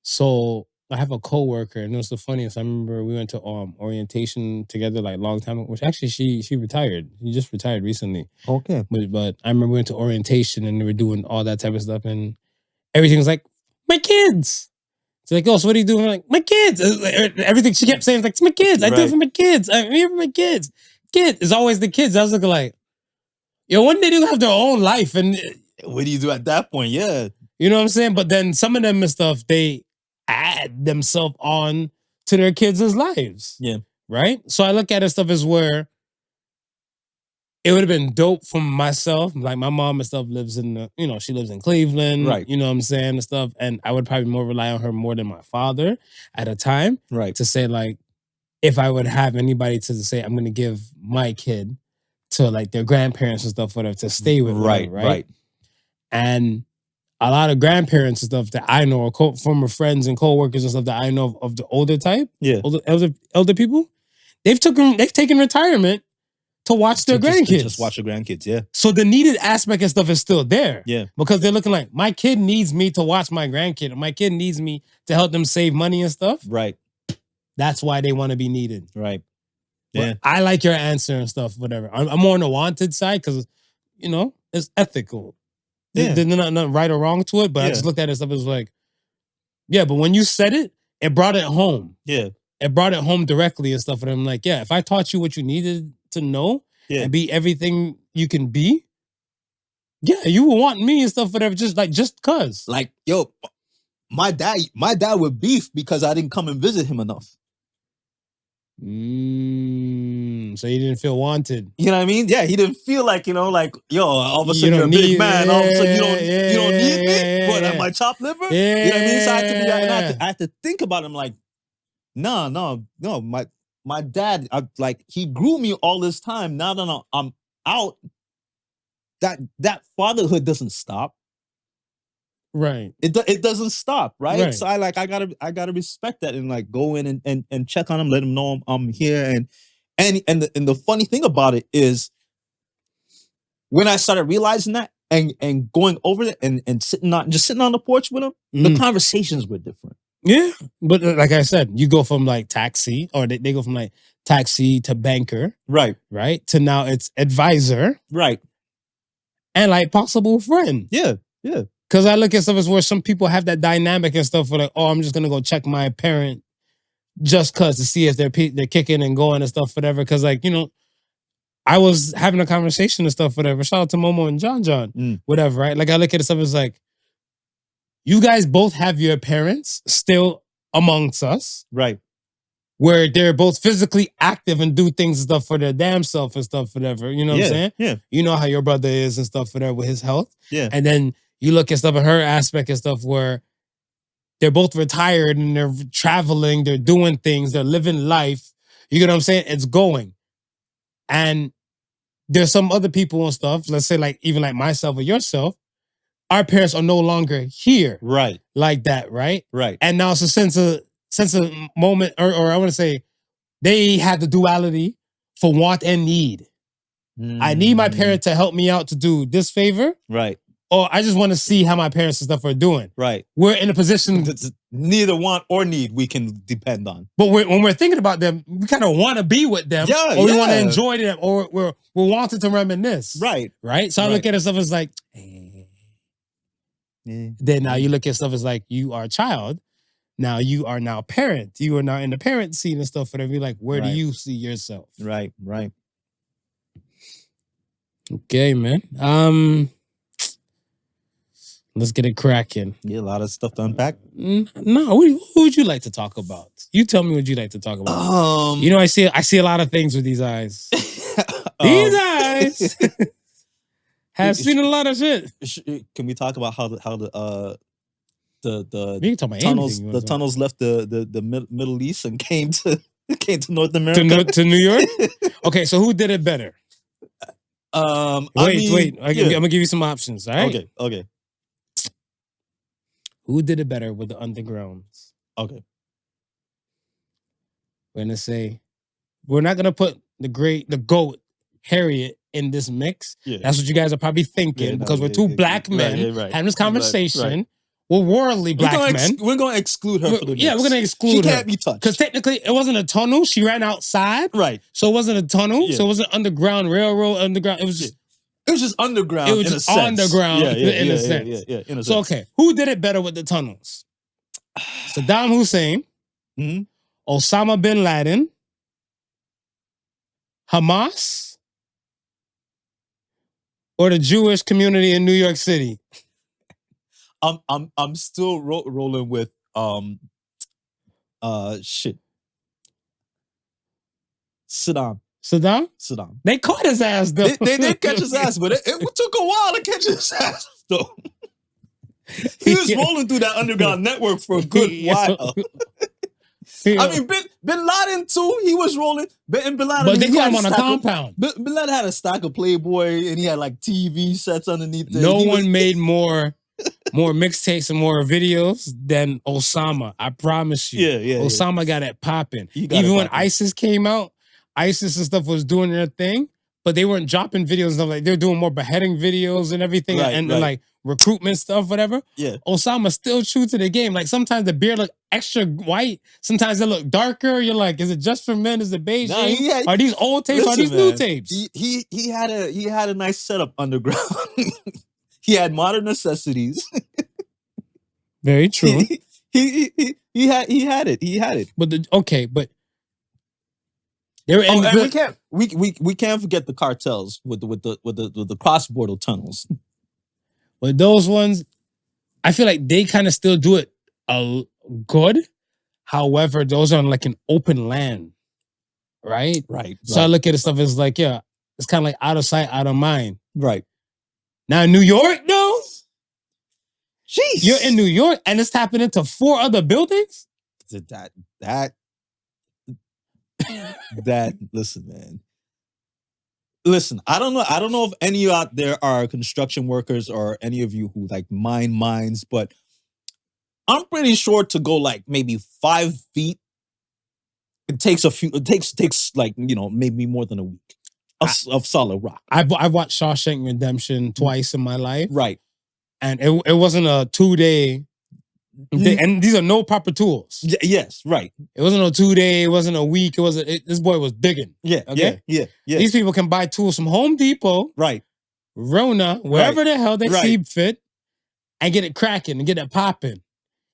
Speaker 2: So I have a coworker, and it was the funniest. I remember we went to orientation together like a long time ago, which actually she retired. She just retired recently.
Speaker 1: Okay.
Speaker 2: But I remember we went to orientation and they were doing all that type of stuff, and everything was like, my kids. It's like, oh, so what are you doing? I'm like, my kids. Everything she kept saying was like, it's my kids. I do it for my kids. I'm here for my kids. Kid is always the kids. I was looking like, yo, one day they'll have their own life. And
Speaker 1: what do you do at that point? Yeah.
Speaker 2: You know what I'm saying? But then some of them and stuff, they add themselves on to their kids' lives.
Speaker 1: Yeah.
Speaker 2: Right? So I look at it stuff as where it would have been dope for myself. Like my mom and stuff lives in she lives in Cleveland.
Speaker 1: Right.
Speaker 2: You know what I'm saying? And stuff. And I would probably more rely on her more than my father at a time.
Speaker 1: Right.
Speaker 2: To say, like, if I would have anybody to say, I'm gonna give my kid to like their grandparents and stuff, whatever, to stay with. Right. And a lot of grandparents and stuff that I know, or former friends and co-workers and stuff that I know of the older type, older people, they've taken retirement to watch their grandkids.
Speaker 1: Just watch their grandkids, yeah.
Speaker 2: So the needed aspect and stuff is still there.
Speaker 1: Yeah.
Speaker 2: Because they're looking like, my kid needs me to watch my grandkid, or my kid needs me to help them save money and stuff.
Speaker 1: Right.
Speaker 2: That's why they want to be needed.
Speaker 1: Right.
Speaker 2: Yeah. But I like your answer and stuff, whatever. I'm more on the wanted side because, it's ethical.
Speaker 1: Yeah.
Speaker 2: There's nothing right or wrong to it, but I just looked at it and stuff as like, yeah, but when you said it, it brought it home.
Speaker 1: Yeah.
Speaker 2: It brought it home directly and stuff. And I'm like, yeah, if I taught you what you needed to know and be everything you can be, yeah, you would want me and stuff, whatever, just cause.
Speaker 1: Like, yo, my dad would beef because I didn't come and visit him enough.
Speaker 2: So he didn't feel wanted.
Speaker 1: You know what I mean? Yeah, he didn't feel like, like, yo, all of a sudden you're a big man. All of a sudden you don't need me? What, am I chopped liver?
Speaker 2: Yeah.
Speaker 1: You know what I mean? So I had to think about him like, no. My dad, he grew me all this time. Now that I'm out, that fatherhood doesn't stop.
Speaker 2: Right.
Speaker 1: It doesn't stop, right? So I gotta respect that and like go in and check on him, let him know I'm here. And the funny thing about it is when I started realizing that and going over it and sitting on the porch with him, the conversations were different.
Speaker 2: Yeah. But like I said, you go from like taxi, or they go from like taxi to banker.
Speaker 1: Right.
Speaker 2: Right. To now it's advisor.
Speaker 1: Right.
Speaker 2: And like possible friend.
Speaker 1: Yeah. Yeah.
Speaker 2: Because I look at stuff as where some people have that dynamic and stuff where like, oh, I'm just going to go check my parent just because to see if they're kicking and going and stuff, whatever. Because like, I was having a conversation and stuff, whatever. Shout out to Momo and John, whatever, right? Like I look at stuff as like, you guys both have your parents still amongst us.
Speaker 1: Right.
Speaker 2: Where they're both physically active and do things and stuff for their damn self and stuff, whatever. You know what I'm saying?
Speaker 1: Yeah.
Speaker 2: You know how your brother is and stuff, whatever, with his health.
Speaker 1: Yeah.
Speaker 2: And then you look at stuff in her aspect and stuff where they're both retired and they're traveling, they're doing things, they're living life. You get what I'm saying? It's going. And there's some other people and stuff, let's say like even like myself or yourself, our parents are no longer here.
Speaker 1: Right.
Speaker 2: Like that, right?
Speaker 1: Right.
Speaker 2: And now it's a sense of moment, or I want to say they had the duality for want and need. I need my parent to help me out to do this favor.
Speaker 1: Right.
Speaker 2: Or I just want to see how my parents and stuff are doing.
Speaker 1: Right.
Speaker 2: We're in a position.
Speaker 1: Neither want or need we can depend on.
Speaker 2: But when we're thinking about them, we kind of want to be with them.
Speaker 1: Yeah,
Speaker 2: or we want to enjoy them. Or we're wanting to reminisce.
Speaker 1: Right.
Speaker 2: Right? So I look at stuff as like, then now you look at stuff as like, you are a child. Now you are now parent. You are now in the parent scene and stuff. Whatever. You're like, where do you see yourself?
Speaker 1: Right. Right.
Speaker 2: Okay, man. Let's get it cracking.
Speaker 1: Yeah, a lot of stuff to unpack.
Speaker 2: No, who would you like to talk about? You tell me what you like to talk about. You know, I see a lot of things with these eyes. These eyes have seen a lot of shit.
Speaker 1: Can we talk about how the tunnels left the Middle East and came to North America
Speaker 2: to New York? Okay, so who did it better? Wait. I'm gonna give you some options. All right.
Speaker 1: Okay.
Speaker 2: Who did it better with the undergrounds?
Speaker 1: Okay.
Speaker 2: We're gonna say we're not gonna put the GOAT Harriet in this mix. Yeah. That's what you guys are probably thinking because we're two black men having this conversation. Right. We're worldly black men.
Speaker 1: We're gonna exclude her for the mix.
Speaker 2: Yeah, we're gonna exclude her.
Speaker 1: She can't be touched.
Speaker 2: Because technically it wasn't a tunnel. She ran outside.
Speaker 1: Right.
Speaker 2: So it wasn't a tunnel. Yeah. So it wasn't underground, railroad, underground. It was just
Speaker 1: underground.
Speaker 2: It was just underground in a sense.
Speaker 1: Yeah, in a sense.
Speaker 2: So okay, who did it better with the tunnels? Saddam Hussein, Osama Bin Laden, Hamas, or the Jewish community in New York City?
Speaker 1: I'm still rolling with Saddam.
Speaker 2: They caught his ass though.
Speaker 1: They did catch his ass, but it took a while to catch his ass though. He was rolling through that underground network for a good while. I mean, Bin Laden too. He was rolling. Bin Laden,
Speaker 2: but they caught him on a compound.
Speaker 1: Bin Laden had a stack of Playboy, and he had like TV sets underneath it.
Speaker 2: No one made more mixtapes and more videos than Osama. I promise you.
Speaker 1: Yeah.
Speaker 2: Osama got it popping. Even when ISIS came out, ISIS and stuff was doing their thing, but they weren't dropping videos and stuff. Like they were doing more beheading videos and everything, and like recruitment stuff, whatever.
Speaker 1: Yeah.
Speaker 2: Osama's still true to the game. Like sometimes the beard look extra white, sometimes they look darker. You're like, is it just for men? Is it beige? Are these old tapes? Are these new tapes?
Speaker 1: He had a nice setup underground. He had modern necessities.
Speaker 2: Very true.
Speaker 1: He had it.
Speaker 2: But
Speaker 1: we can't forget the cartels with the cross-border tunnels.
Speaker 2: But those ones, I feel like they kind of still do it good. However, those are on like an open land, right?
Speaker 1: Right.
Speaker 2: So I look at the stuff as like, yeah, it's kind of like out of sight, out of mind.
Speaker 1: Right.
Speaker 2: Now New York, though,
Speaker 1: jeez,
Speaker 2: you're in New York and it's tapping into 4 other buildings.
Speaker 1: That listen, man. Listen, I don't know if any of you out there are construction workers or any of you who like mine mines, but I'm pretty sure to go like maybe 5 feet, it takes like, maybe more than a week of solid rock.
Speaker 2: I've watched Shawshank Redemption twice in my life.
Speaker 1: Right.
Speaker 2: And it wasn't a 2-day. And these are no proper tools.
Speaker 1: Yes, right.
Speaker 2: It wasn't a 2-day. It wasn't a week. This boy was digging.
Speaker 1: Yeah,
Speaker 2: okay?
Speaker 1: Yeah.
Speaker 2: These people can buy tools from Home Depot,
Speaker 1: right,
Speaker 2: Rona, wherever the hell they see fit, and get it cracking and get it popping.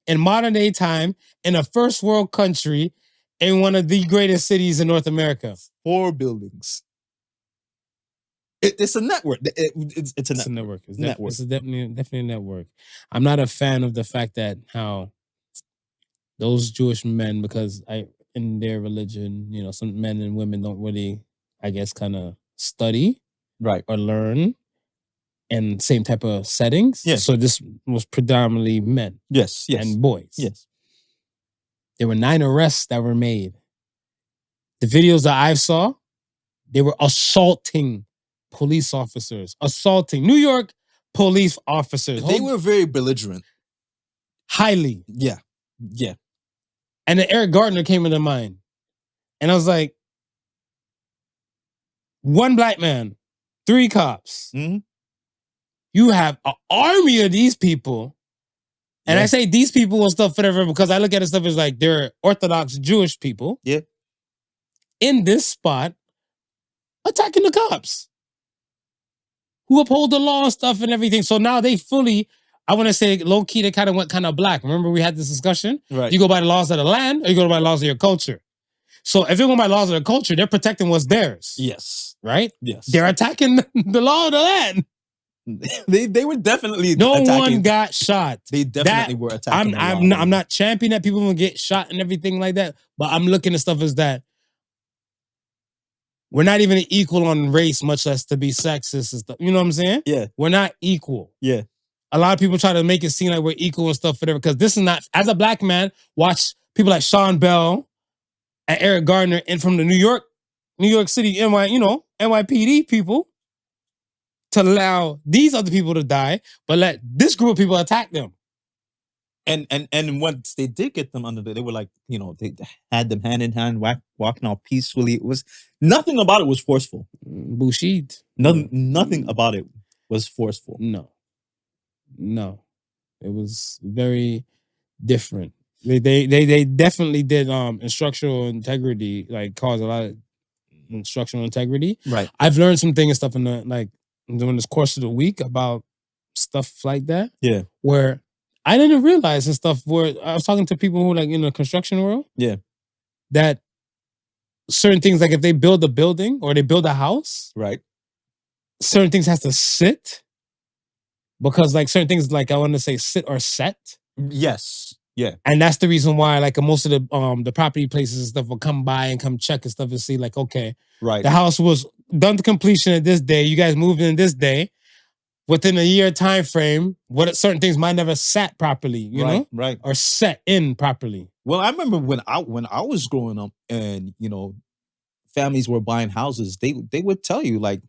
Speaker 2: In modern day time, in a first world country, in one of the greatest cities in North America.
Speaker 1: 4 buildings. It's a network. It's a network.
Speaker 2: It's definitely a network. I'm not a fan of the fact that how those Jewish men, because in their religion, some men and women don't really, I guess, kind of study,
Speaker 1: right,
Speaker 2: or learn in same type of settings.
Speaker 1: Yes.
Speaker 2: So this was predominantly men.
Speaker 1: Yes.
Speaker 2: And boys.
Speaker 1: Yes.
Speaker 2: There were 9 arrests that were made. The videos that I saw, they were assaulting police officers, New York police officers.
Speaker 1: They were very belligerent.
Speaker 2: Highly.
Speaker 1: Yeah.
Speaker 2: And then Eric Gardner came into mind. And I was like, one black man, 3 cops.
Speaker 1: Mhm.
Speaker 2: You have an army of these people. And
Speaker 1: Yeah.
Speaker 2: I say these people and stuff, whatever, because I look at it stuff as like they're Orthodox Jewish people.
Speaker 1: Yeah.
Speaker 2: In this spot, attacking the cops who uphold the law and stuff and everything. So now they fully, I want to say low key, they kind of went kind of black. Remember we had this discussion?
Speaker 1: Right.
Speaker 2: You go by the laws of the land or you go by the laws of your culture. So if you're going by laws of the culture, they're protecting what's theirs.
Speaker 1: Yes.
Speaker 2: Right?
Speaker 1: Yes.
Speaker 2: They're attacking the law of the land.
Speaker 1: They were definitely
Speaker 2: no
Speaker 1: attacking.
Speaker 2: one got shot.
Speaker 1: They definitely were attacking.
Speaker 2: I'm not championing that people will get shot and everything like that, but I'm looking at stuff as that we're not even equal on race, much less to be sexist and stuff. You know what I'm saying?
Speaker 1: Yeah.
Speaker 2: We're not equal.
Speaker 1: Yeah.
Speaker 2: A lot of people try to make it seem like we're equal and stuff, whatever, because this is not, as a black man, watch people like Sean Bell and Eric Gardner and from the New York City, NYPD people to allow these other people to die, but let this group of people attack them.
Speaker 1: And once they did get them under, they were like, they had them hand in hand, walking out peacefully. It was nothing about it was forceful.
Speaker 2: Bullshit.
Speaker 1: Nothing about it was forceful.
Speaker 2: No, it was very different. They definitely did instructional integrity, like cause a lot of instructional integrity.
Speaker 1: Right.
Speaker 2: I've learned some things and stuff during this course of the week about stuff like that.
Speaker 1: Yeah.
Speaker 2: Where I didn't realize and stuff where I was talking to people who like in the construction world.
Speaker 1: Yeah.
Speaker 2: That certain things, like if they build a building or they build a house,
Speaker 1: right,
Speaker 2: certain things has to sit. Because like certain things, like I want to say sit or set.
Speaker 1: Yes. Yeah.
Speaker 2: And that's the reason why like most of the property places and stuff will come by and come check and stuff and see like, okay,
Speaker 1: right,
Speaker 2: the house was done to completion at this day. You guys moved in this day. Within a year time frame, what certain things might never sat properly, you know?
Speaker 1: Right.
Speaker 2: Or set in properly.
Speaker 1: Well, I remember when I was growing up and, families were buying houses, they would tell you like,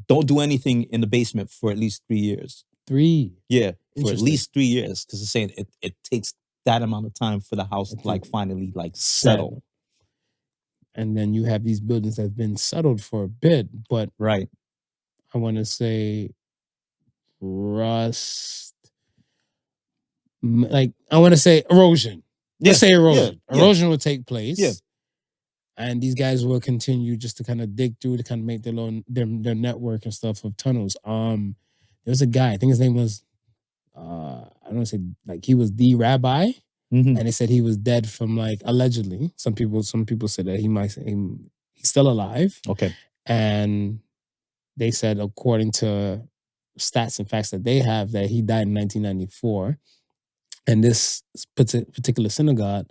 Speaker 1: don't do anything in the basement for at least 3 years.
Speaker 2: 3?
Speaker 1: Yeah, for at least 3 years. Because it's saying it takes that amount of time for the house to like finally like settle.
Speaker 2: And then you have these buildings that have been settled for a bit, but
Speaker 1: right.
Speaker 2: I want to say rust, like I want to say erosion. Let's say erosion.
Speaker 1: Yeah.
Speaker 2: Erosion will take place.
Speaker 1: Yeah.
Speaker 2: And these guys will continue just to kind of dig through to kind of make their network and stuff of tunnels. There was a guy, I think his name was I don't want to say like he was the rabbi, and they said he was dead from like allegedly. Some people said that he's still alive.
Speaker 1: Okay.
Speaker 2: And they said according to stats and facts that they have that he died in 1994. And this particular synagogue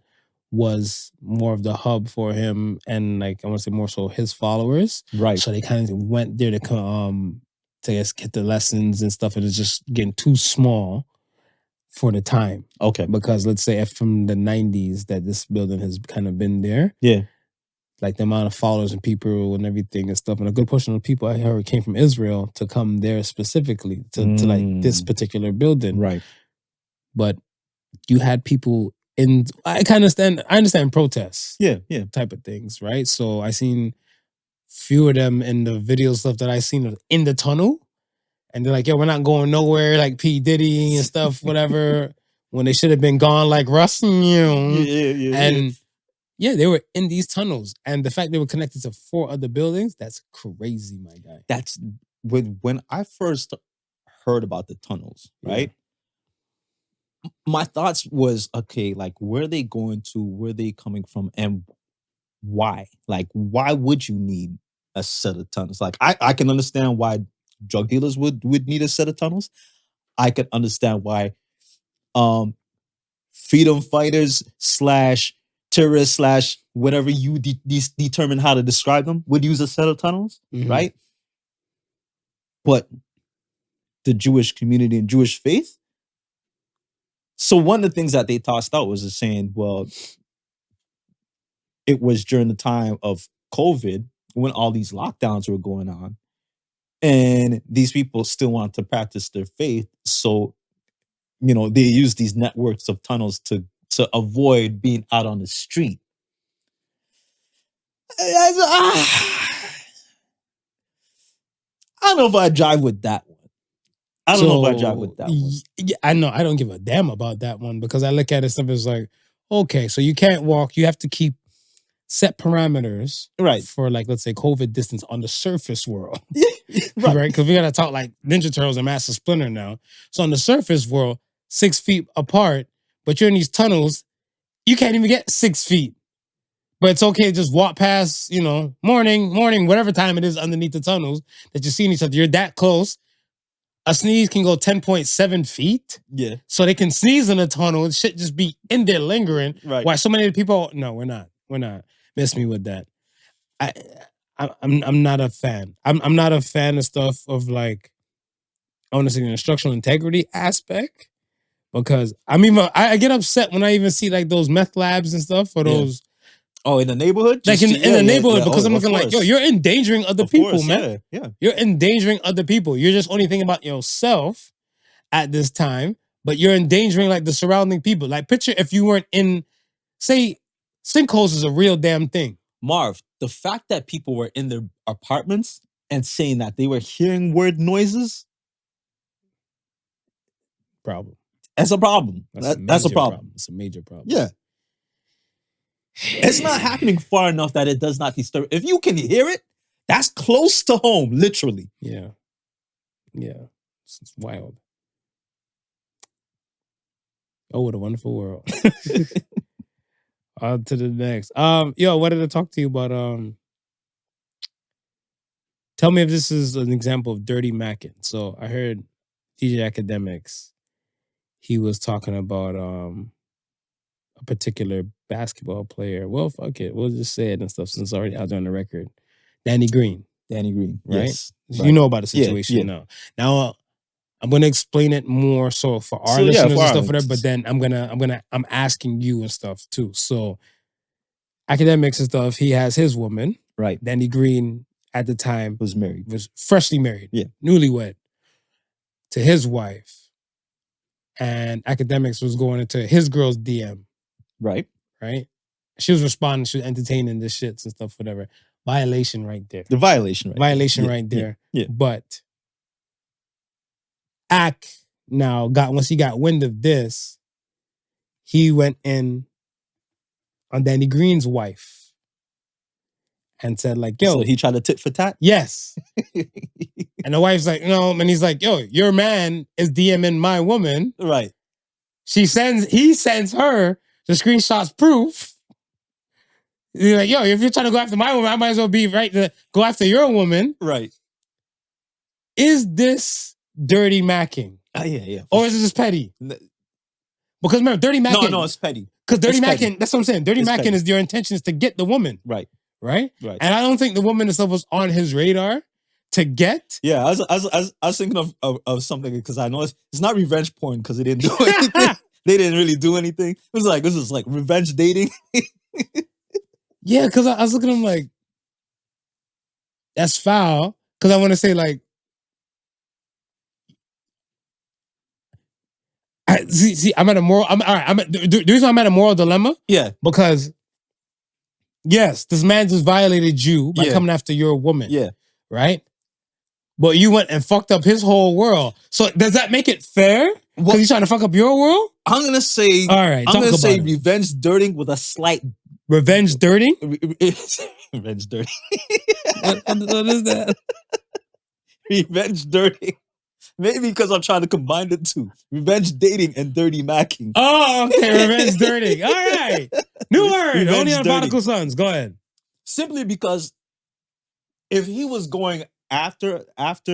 Speaker 2: was more of the hub for him and like I want to say more so his followers.
Speaker 1: Right.
Speaker 2: So they kind of went there to get the lessons and stuff, and it's just getting too small for the time.
Speaker 1: Okay.
Speaker 2: Because let's say from the 90s that this building has kind of been there.
Speaker 1: Yeah.
Speaker 2: Like the amount of followers and people and everything and stuff. And a good portion of the people I heard came from Israel to come there specifically to like this particular building.
Speaker 1: Right.
Speaker 2: But you had people I understand protests.
Speaker 1: Yeah.
Speaker 2: Type of things, right? So I seen few of them in the video stuff that I seen in the tunnel. And they're like, we're not going nowhere, like P. Diddy and stuff, whatever. When they should have been gone like Russ and you. And they were in these tunnels. And the fact they were connected to 4 other buildings, that's crazy, my guy.
Speaker 1: That's when I first heard about the tunnels, right? My thoughts was, okay, like where are they going to, where are they coming from, and why? Like, why would you need a set of tunnels? Like, I can understand why drug dealers would need a set of tunnels. I could understand why freedom fighters / terrorists / whatever you determine how to describe them would use a set of tunnels, right? But the Jewish community and Jewish faith. So one of the things that they tossed out was just saying, well, it was during the time of COVID when all these lockdowns were going on, and these people still want to practice their faith. So, they use these networks of tunnels to avoid being out on the street. I don't know if I drive with that one. I don't know if I drive with that one.
Speaker 2: Yeah, I know. I don't give a damn about that one because I look at it stuff as like, okay, so you can't walk. You have to keep set parameters,
Speaker 1: Right?
Speaker 2: For like, let's say, COVID distance on the surface world,
Speaker 1: Right?
Speaker 2: Because we gotta talk like Ninja Turtles and Master Splinter now. So on the surface world, 6 feet apart, but you're in these tunnels, you can't even get 6 feet. But it's okay to just walk past, morning, whatever time it is underneath the tunnels that you're seeing each other. You're that close. A sneeze can go 10.7 feet.
Speaker 1: Yeah.
Speaker 2: So they can sneeze in a tunnel and shit just be in there lingering.
Speaker 1: Right.
Speaker 2: Why so many people? No, we're not. Miss me with that. I'm not a fan. I'm not a fan of stuff of like, I want to say the instructional integrity aspect because I get upset when I even see like those meth labs and stuff or those.
Speaker 1: Oh, in the neighborhood?
Speaker 2: Like in the neighborhood, because I'm looking like, yo, you're endangering other people, man.
Speaker 1: Yeah.
Speaker 2: You're endangering other people. You're just only thinking about yourself at this time, but you're endangering like the surrounding people. Like picture if you weren't in, say, sinkholes is a real damn thing.
Speaker 1: Marv, the fact that people were in their apartments and saying that they were hearing weird noises.
Speaker 2: Problem.
Speaker 1: That's a problem. That's a problem.
Speaker 2: It's a major problem.
Speaker 1: Yeah. It's not happening far enough that it does not disturb. If you can hear it, that's close to home, literally.
Speaker 2: Yeah. Yeah. It's wild. Oh, what a wonderful world. On to the next. Yo, I wanted to talk to you about tell me if this is an example of dirty macking. So I heard DJ Akademiks. He was talking about a particular basketball player. Well, fuck it. We'll just say it and stuff since it's already out there on the record. Danny Green.
Speaker 1: Danny Green.
Speaker 2: Right?
Speaker 1: Yes.
Speaker 2: You know about the situation now. Now I'm gonna explain it more so for our listeners and stuff, whatever, but then I'm asking you and stuff too. So Akademiks and stuff, he has his woman.
Speaker 1: Right.
Speaker 2: Danny Green at the time
Speaker 1: was
Speaker 2: freshly married.
Speaker 1: Yeah.
Speaker 2: Newlywed to his wife. And Akademiks was going into his girl's DM.
Speaker 1: Right.
Speaker 2: Right? She was responding, she was entertaining the shits and stuff, whatever. Violation right there.
Speaker 1: The violation right
Speaker 2: Violation
Speaker 1: there.
Speaker 2: right there.
Speaker 1: Yeah.
Speaker 2: But Ak now once he got wind of this, he went in on Danny Green's wife and said like, yo.
Speaker 1: So he tried to tit for tat?
Speaker 2: Yes. And the wife's like, no, and he's like, yo, your man is DMing my woman.
Speaker 1: Right.
Speaker 2: He sends her the screenshots proof. He's like, yo, if you're trying to go after my woman, I might as well be right to go after your woman.
Speaker 1: Right.
Speaker 2: Is this dirty macking?
Speaker 1: Yeah.
Speaker 2: Or is it just petty? Because remember, dirty macking.
Speaker 1: No, it's petty.
Speaker 2: Because dirty macking, that's what I'm saying. Dirty macking is your intention is to get the woman.
Speaker 1: Right.
Speaker 2: Right? And I don't think the woman itself was on his radar to get.
Speaker 1: Yeah, I was thinking of something because I know it's not revenge porn because they didn't do anything. They didn't really do anything. It was like, this is like revenge dating.
Speaker 2: Yeah, because I was looking at him like, that's foul. Because I want to say like, I'm at a moral. The reason I'm at a moral dilemma.
Speaker 1: Yeah,
Speaker 2: because yes, this man just violated you by coming after your woman.
Speaker 1: Yeah,
Speaker 2: right. But you went and fucked up his whole world. So does that make it fair? Because he's trying to fuck up your world.
Speaker 1: I'm gonna say.
Speaker 2: All right,
Speaker 1: I'm gonna say revenge dirting with a slight.
Speaker 2: Revenge dirting.
Speaker 1: Revenge dirting.
Speaker 2: What is that?
Speaker 1: Revenge dirting. Maybe because I'm trying to combine the two. Revenge dating and dirty macking.
Speaker 2: Oh, okay. Revenge dirting. All right. New word. Only on Podical Sons. Go ahead.
Speaker 1: Simply because if he was going after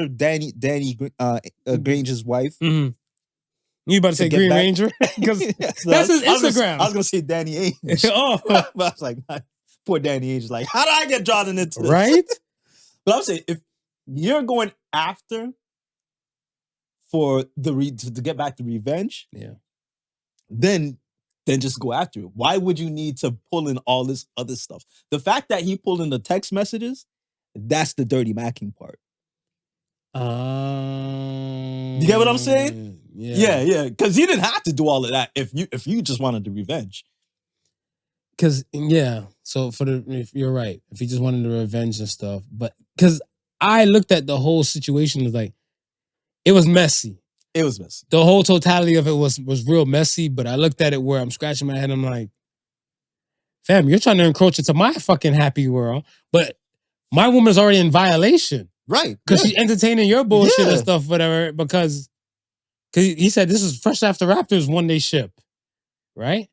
Speaker 1: Danny Granger's wife.
Speaker 2: Mm-hmm. You about to say Green Ranger? Because that's his Instagram.
Speaker 1: I was going to say Danny Ainge.
Speaker 2: Oh.
Speaker 1: But I was like, poor Danny Ainge. Like, how did I get drawn into this?
Speaker 2: Right?
Speaker 1: But I'm saying, if you're going after for to get back the revenge, then just go after it. Why would you need to pull in all this other stuff? The fact that he pulled in the text messages, that's the dirty macking part. You get what I'm saying? Yeah. Because he didn't have to do all of that if you just wanted the revenge.
Speaker 2: because so if you're right, if he just wanted the revenge and stuff, but because I looked at the whole situation as like, it was messy.
Speaker 1: It was messy.
Speaker 2: The whole totality of it was real messy, but I looked at it where I'm scratching my head. I'm like, fam, you're trying to encroach into my fucking happy world, but my woman's already in violation.
Speaker 1: Right.
Speaker 2: Because she's entertaining your bullshit and stuff, whatever, because he said this is fresh after Raptors one-day ship, right?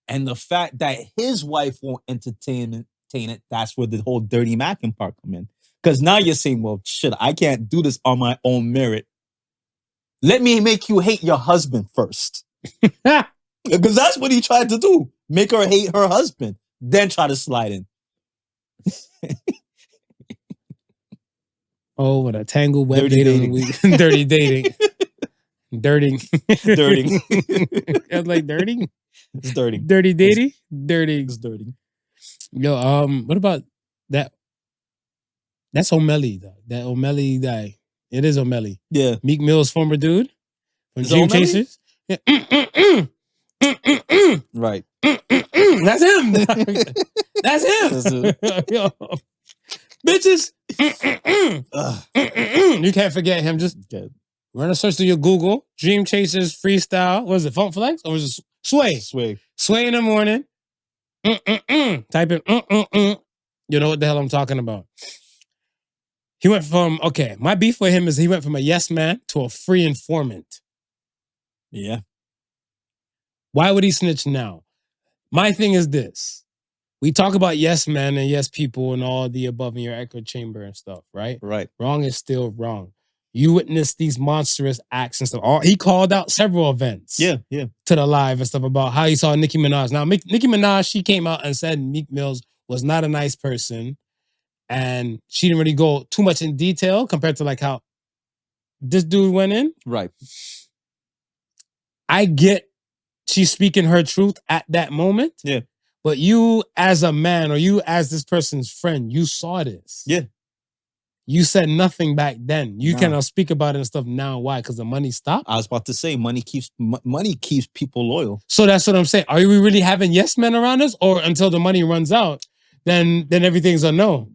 Speaker 1: And the fact that his wife won't entertain it, that's where the whole dirty Macking part come in. Because now you're saying, well, shit, I can't do this on my own merit. Let me make you hate your husband first. Because that's what he tried to do. Make her hate her husband, then try to slide in.
Speaker 2: Oh, what a tangled web dating week. Dirty dating. Dirting.
Speaker 1: Dirting.
Speaker 2: I was like, dirting?
Speaker 1: It's dirty.
Speaker 2: Dirty dating? Dirty.
Speaker 1: It's dirty.
Speaker 2: Yo, what about that? That's Omelly, though. That Omelly guy. It is Omelly.
Speaker 1: Yeah.
Speaker 2: Meek Mill's former dude. From Dream Chasers. Yeah.
Speaker 1: Right.
Speaker 2: That's him. That's him. Yo. Bitches. You can't forget him. Just run a search through your Google. Dream Chasers freestyle. What is it? Funk Flex? Or was it Sway? Sway in the morning. Type in. You know what the hell I'm talking about. He went from, my beef with him is he went from a yes man to a free informant.
Speaker 1: Yeah.
Speaker 2: Why would he snitch now? My thing is this. We talk about yes men and yes people and all the above in your echo chamber and stuff, right?
Speaker 1: Right.
Speaker 2: Wrong is still wrong. You witnessed these monstrous acts and stuff. He called out several events.
Speaker 1: Yeah.
Speaker 2: To the live and stuff about how he saw Nicki Minaj. Now, Nicki Minaj, she came out and said Meek Mills was not a nice person. And she didn't really go too much in detail compared to like how this dude went in.
Speaker 1: Right.
Speaker 2: I get she's speaking her truth at that moment.
Speaker 1: Yeah.
Speaker 2: But you as a man or you as this person's friend, you saw this.
Speaker 1: Yeah.
Speaker 2: You said nothing back then. You cannot speak about it and stuff now. Why? Because the money stopped?
Speaker 1: I was about to say money keeps people loyal.
Speaker 2: So that's what I'm saying. Are we really having yes men around us? Or until the money runs out, then everything's a no?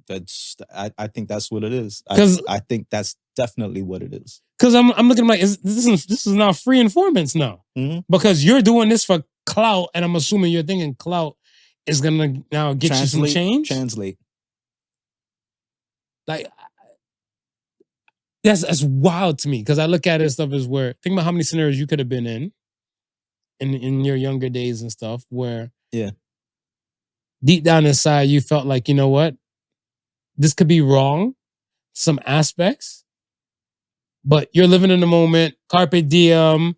Speaker 1: I think that's what it is. I think that's definitely what it is.
Speaker 2: Because I'm looking like, this is now free informants now.
Speaker 1: Mm-hmm.
Speaker 2: Because you're doing this for clout, and I'm assuming you're thinking clout is going to now get you some change?
Speaker 1: Translate.
Speaker 2: Like, that's wild to me. Because I look at it and stuff as where, think about how many scenarios you could have been in your younger days and stuff, where deep down inside you felt like, you know what? This could be wrong, some aspects, but you're living in the moment, carpe diem,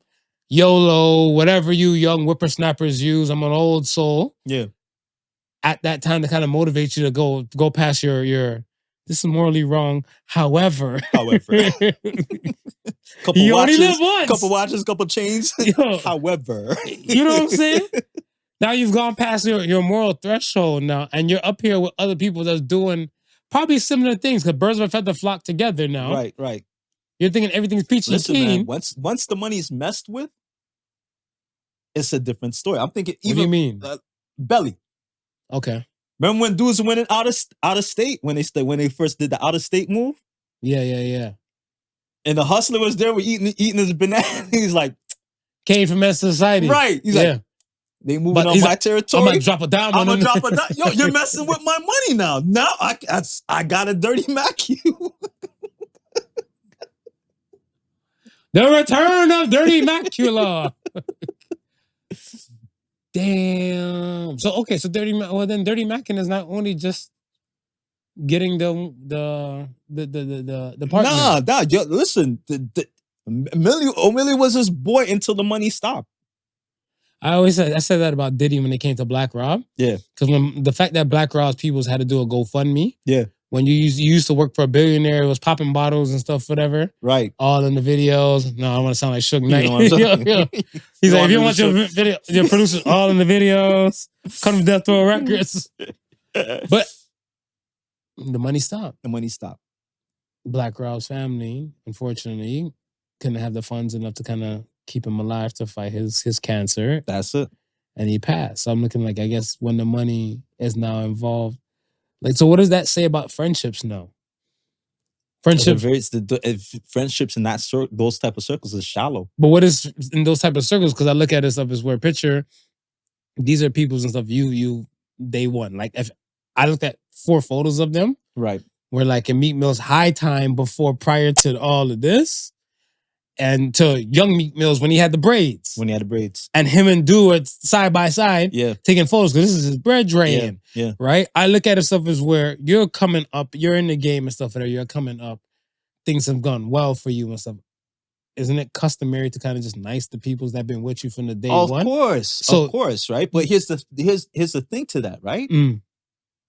Speaker 2: YOLO, whatever you young whippersnappers use. I'm an old soul.
Speaker 1: Yeah. At
Speaker 2: that time to kind of motivate you to go past your this is morally wrong. However.
Speaker 1: Couple
Speaker 2: you
Speaker 1: watches,
Speaker 2: only live once.
Speaker 1: Couple watches, couple chains. However.
Speaker 2: You know what I'm saying? Now you've gone past your moral threshold now, and you're up here with other people that's doing probably similar things, because birds of a feather flock together now.
Speaker 1: Right.
Speaker 2: You're thinking everything's peachy clean.
Speaker 1: Man, once the money's messed with, it's a different story. I'm thinking even...
Speaker 2: What do you mean?
Speaker 1: Belly.
Speaker 2: Okay.
Speaker 1: Remember when dudes went out of state when they first did the out of state move?
Speaker 2: Yeah.
Speaker 1: And the hustler was there with eating his banana. He's like,
Speaker 2: came from Menace Society.
Speaker 1: Right. He's like, they moving on my territory.
Speaker 2: I'm gonna drop a dime on them.
Speaker 1: Yo, you're messing with my money now. Now I got a dirty Mac you.
Speaker 2: The return of Dirty Macula. Damn. So Dirty Mackin is not only just getting the partner.
Speaker 1: Nah. Yo, listen, Omelly was his boy until the money stopped.
Speaker 2: I said that about Diddy when it came to Black Rob.
Speaker 1: Yeah.
Speaker 2: Because when the fact that Black Rob's peoples had to do a GoFundMe.
Speaker 1: Yeah.
Speaker 2: When you used to work for a billionaire, it was popping bottles and stuff, whatever.
Speaker 1: Right.
Speaker 2: All in the videos. No, I want to sound like Suge Knight.
Speaker 1: Yeah.
Speaker 2: He's like, if you want your producers all in the videos, come to Death Row Records. But the money stopped. Black Rob's family, unfortunately, couldn't have the funds enough to kind of keep him alive to fight his cancer.
Speaker 1: That's it.
Speaker 2: and he passed. So I'm looking like, I guess when the money is now involved, like, so what does that say about friendships now? Friendships,
Speaker 1: friendships in those type of circles is shallow.
Speaker 2: But what is in those type of circles? Because I look at this stuff as where picture, these are people's and stuff. You day one. Like if I looked at 4 photos of them,
Speaker 1: right?
Speaker 2: Where like in Meek Mill's high time prior to all of this, and to young Meek Mill's when he had the braids. And him and Dude side by side, taking photos because this is his brethren.
Speaker 1: Yeah.
Speaker 2: Right? I look at it stuff as where you're coming up, you're in the game and stuff, and you're coming up, things have gone well for you and stuff. Isn't it customary to kind of just nice the peoples that have been with you from the day one?
Speaker 1: Of course, right? But here's the thing to that, right?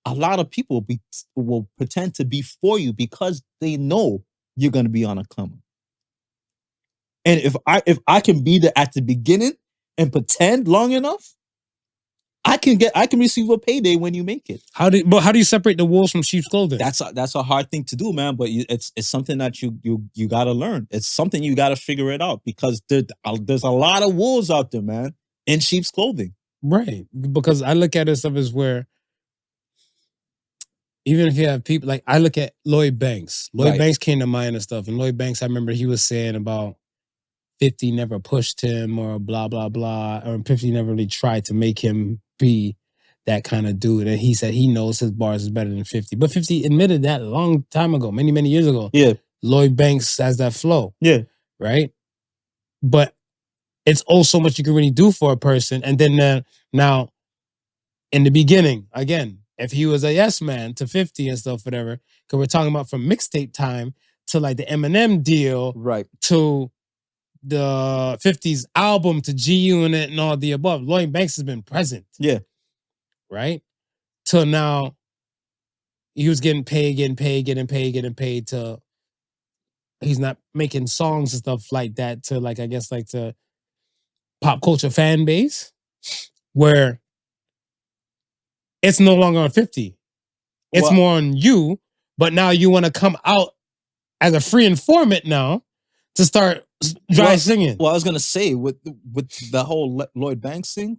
Speaker 1: A lot of people will pretend to be for you because they know you're going to be on a come up. And if I can be there at the beginning and pretend long enough, I can receive a payday when you make it.
Speaker 2: How do you separate the wolves from sheep's clothing?
Speaker 1: That's a hard thing to do, man. But it's something that you got to learn. It's something you got to figure it out because there's a lot of wolves out there, man, in sheep's clothing.
Speaker 2: Right, because I look at it stuff as where even if you have people like I look at Lloyd Banks. Lloyd Banks came to mind and stuff, and Lloyd Banks, I remember he was saying about 50 never pushed him or blah blah blah, or 50 never really tried to make him be that kind of dude. And he said he knows his bars is better than 50. But 50 admitted that a long time ago, many years ago.
Speaker 1: Yeah.
Speaker 2: Lloyd Banks has that flow.
Speaker 1: Yeah.
Speaker 2: Right? But it's also much you can really do for a person. And then now, in the beginning, again, if he was a yes man to 50 and stuff, whatever, because we're talking about from mixtape time to like the Eminem deal,
Speaker 1: right,
Speaker 2: to the 50's album to G Unit and all the above. Lloyd Banks has been present.
Speaker 1: Yeah.
Speaker 2: Right? Till now, he was getting paid to he's not making songs and stuff like that to like, I guess like to pop culture fan base where it's no longer on 50. It's more on you, but now you want to come out as a free informant now to start dry singing.
Speaker 1: Well, I was gonna say with the whole Lloyd Banks thing,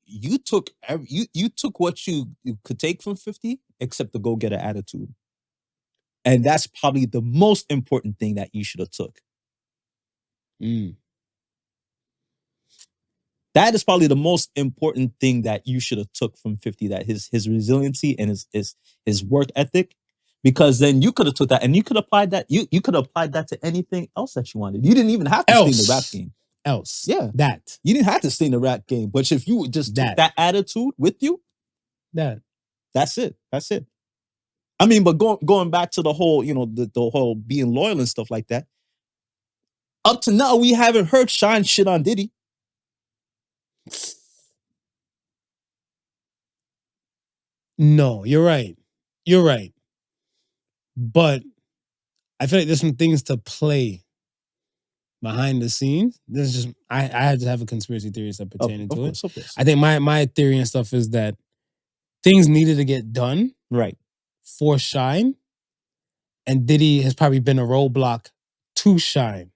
Speaker 1: you took what you could take from 50, except the go getter attitude, and that's probably the most important thing that you should have took. That is probably the most important thing that you should have took from 50. That his resiliency and his work ethic. Because then you could have took that and you could apply that. You could have applied that to anything else that you wanted. You didn't even have to stay in the rap game. Yeah.
Speaker 2: That.
Speaker 1: You didn't have to stay in the rap game. But if you just took that attitude with you, that's it. That's it. I mean, but going back to the whole, the whole being loyal and stuff like that. Up to now, we haven't heard Shine shit on Diddy.
Speaker 2: No, you're right. You're right. But I feel like there's some things to play behind the scenes. There's just I had to have a conspiracy theory stuff pertaining to it.
Speaker 1: Of course.
Speaker 2: I think my theory and stuff is that things needed to get done for Shine, and Diddy has probably been a roadblock to Shine.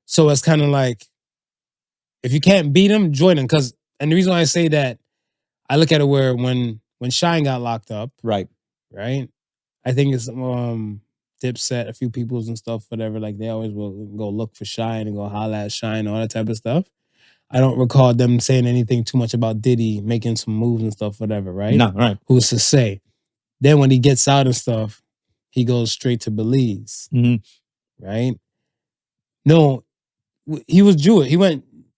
Speaker 2: So it's kind of like if you can't beat him, join him. And the reason why I say that, I look at it where when Shine got locked up, right. I think it's Dipset, a few peoples and stuff, whatever. Like they always will go look for Shine and go holla at Shine, all that type of stuff. I don't recall them saying anything too much about Diddy making some moves and stuff, whatever, right?
Speaker 1: No, right.
Speaker 2: Who's to say? Then when he gets out and stuff, he goes straight to Belize, right? No, he was Jewish.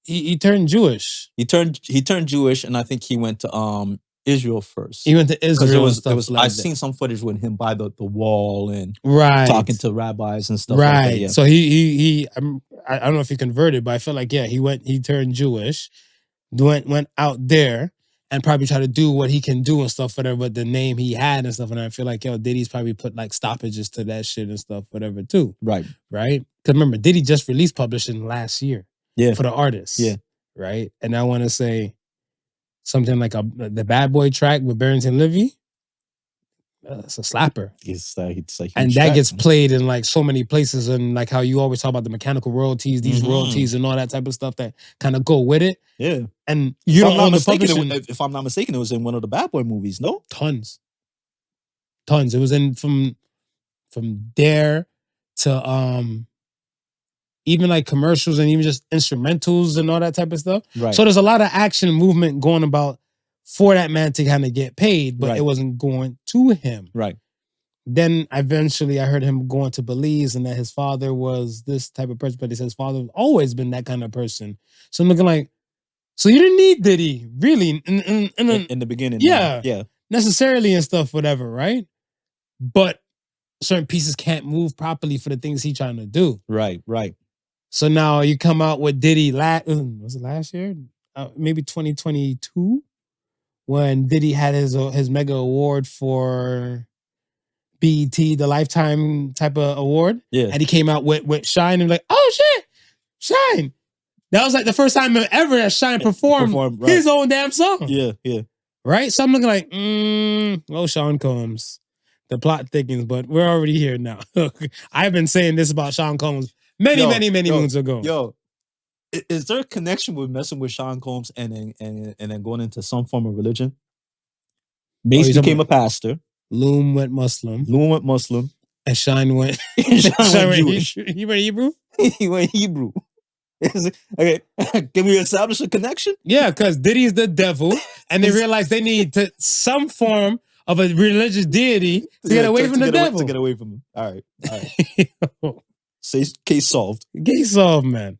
Speaker 2: He turned Jewish.
Speaker 1: He turned Jewish, and I think he went to Israel first.
Speaker 2: He went to Israel.
Speaker 1: I've seen some footage with him by the wall and talking to rabbis and stuff
Speaker 2: like
Speaker 1: that. Yeah.
Speaker 2: So he I don't know if he converted, but I feel like he turned Jewish, went out there and probably tried to do what he can do and stuff, whatever, but the name he had and stuff. And I feel like Diddy's probably put like stoppages to that shit and stuff, whatever too. Right. Because remember, Diddy just released publishing last year. Yeah. For the artists. Yeah. Right. And I want to say something like the Bad Boy track with Barrington Levy. it's a slapper.
Speaker 1: It's a huge
Speaker 2: And that
Speaker 1: track,
Speaker 2: gets
Speaker 1: man.
Speaker 2: played in like so many places, and like how you always talk about the mechanical royalties, these royalties and all that type of stuff that kind of go with it.
Speaker 1: Yeah.
Speaker 2: And you don't own the publishing.
Speaker 1: If I'm not mistaken, it was in one of the Bad Boy movies, no?
Speaker 2: Tons. It was in from there to even like commercials and even just instrumentals and all that type of stuff.
Speaker 1: Right.
Speaker 2: So there's a lot of action movement going about for that man to kind of get paid, but it wasn't going to him.
Speaker 1: Right.
Speaker 2: Then eventually I heard him going to Belize and that his father was this type of person, but he said his father has always been that kind of person. So I'm looking like, so you didn't need Diddy, really,
Speaker 1: in the beginning.
Speaker 2: Yeah.
Speaker 1: Yeah.
Speaker 2: Necessarily and stuff, whatever, right? But certain pieces can't move properly for the things he's trying to do.
Speaker 1: Right, right.
Speaker 2: So now you come out with Diddy, was it last year? Maybe 2022? When Diddy had his mega award for BET, the Lifetime type of award.
Speaker 1: Yeah.
Speaker 2: And he came out with Shine and like, oh shit, Shine. That was like the first time ever that Shine performed his own damn song.
Speaker 1: Yeah, yeah.
Speaker 2: Right? So I'm looking like, oh, Sean Combs. The plot thickens, but we're already here now. I've been saying this about Sean Combs many moons ago.
Speaker 1: Yo, is there a connection with messing with Sean Combs and then going into some form of religion? Mace became a pastor.
Speaker 2: Loom went Muslim. And Shine went
Speaker 1: Jewish.
Speaker 2: He went Hebrew?
Speaker 1: He went Hebrew. Okay, can we establish a connection?
Speaker 2: Yeah, because Diddy's the devil, and they realized they need some form of a religious deity to get away from the devil.
Speaker 1: To get away from him. All right. Say case solved.
Speaker 2: Case solved, man.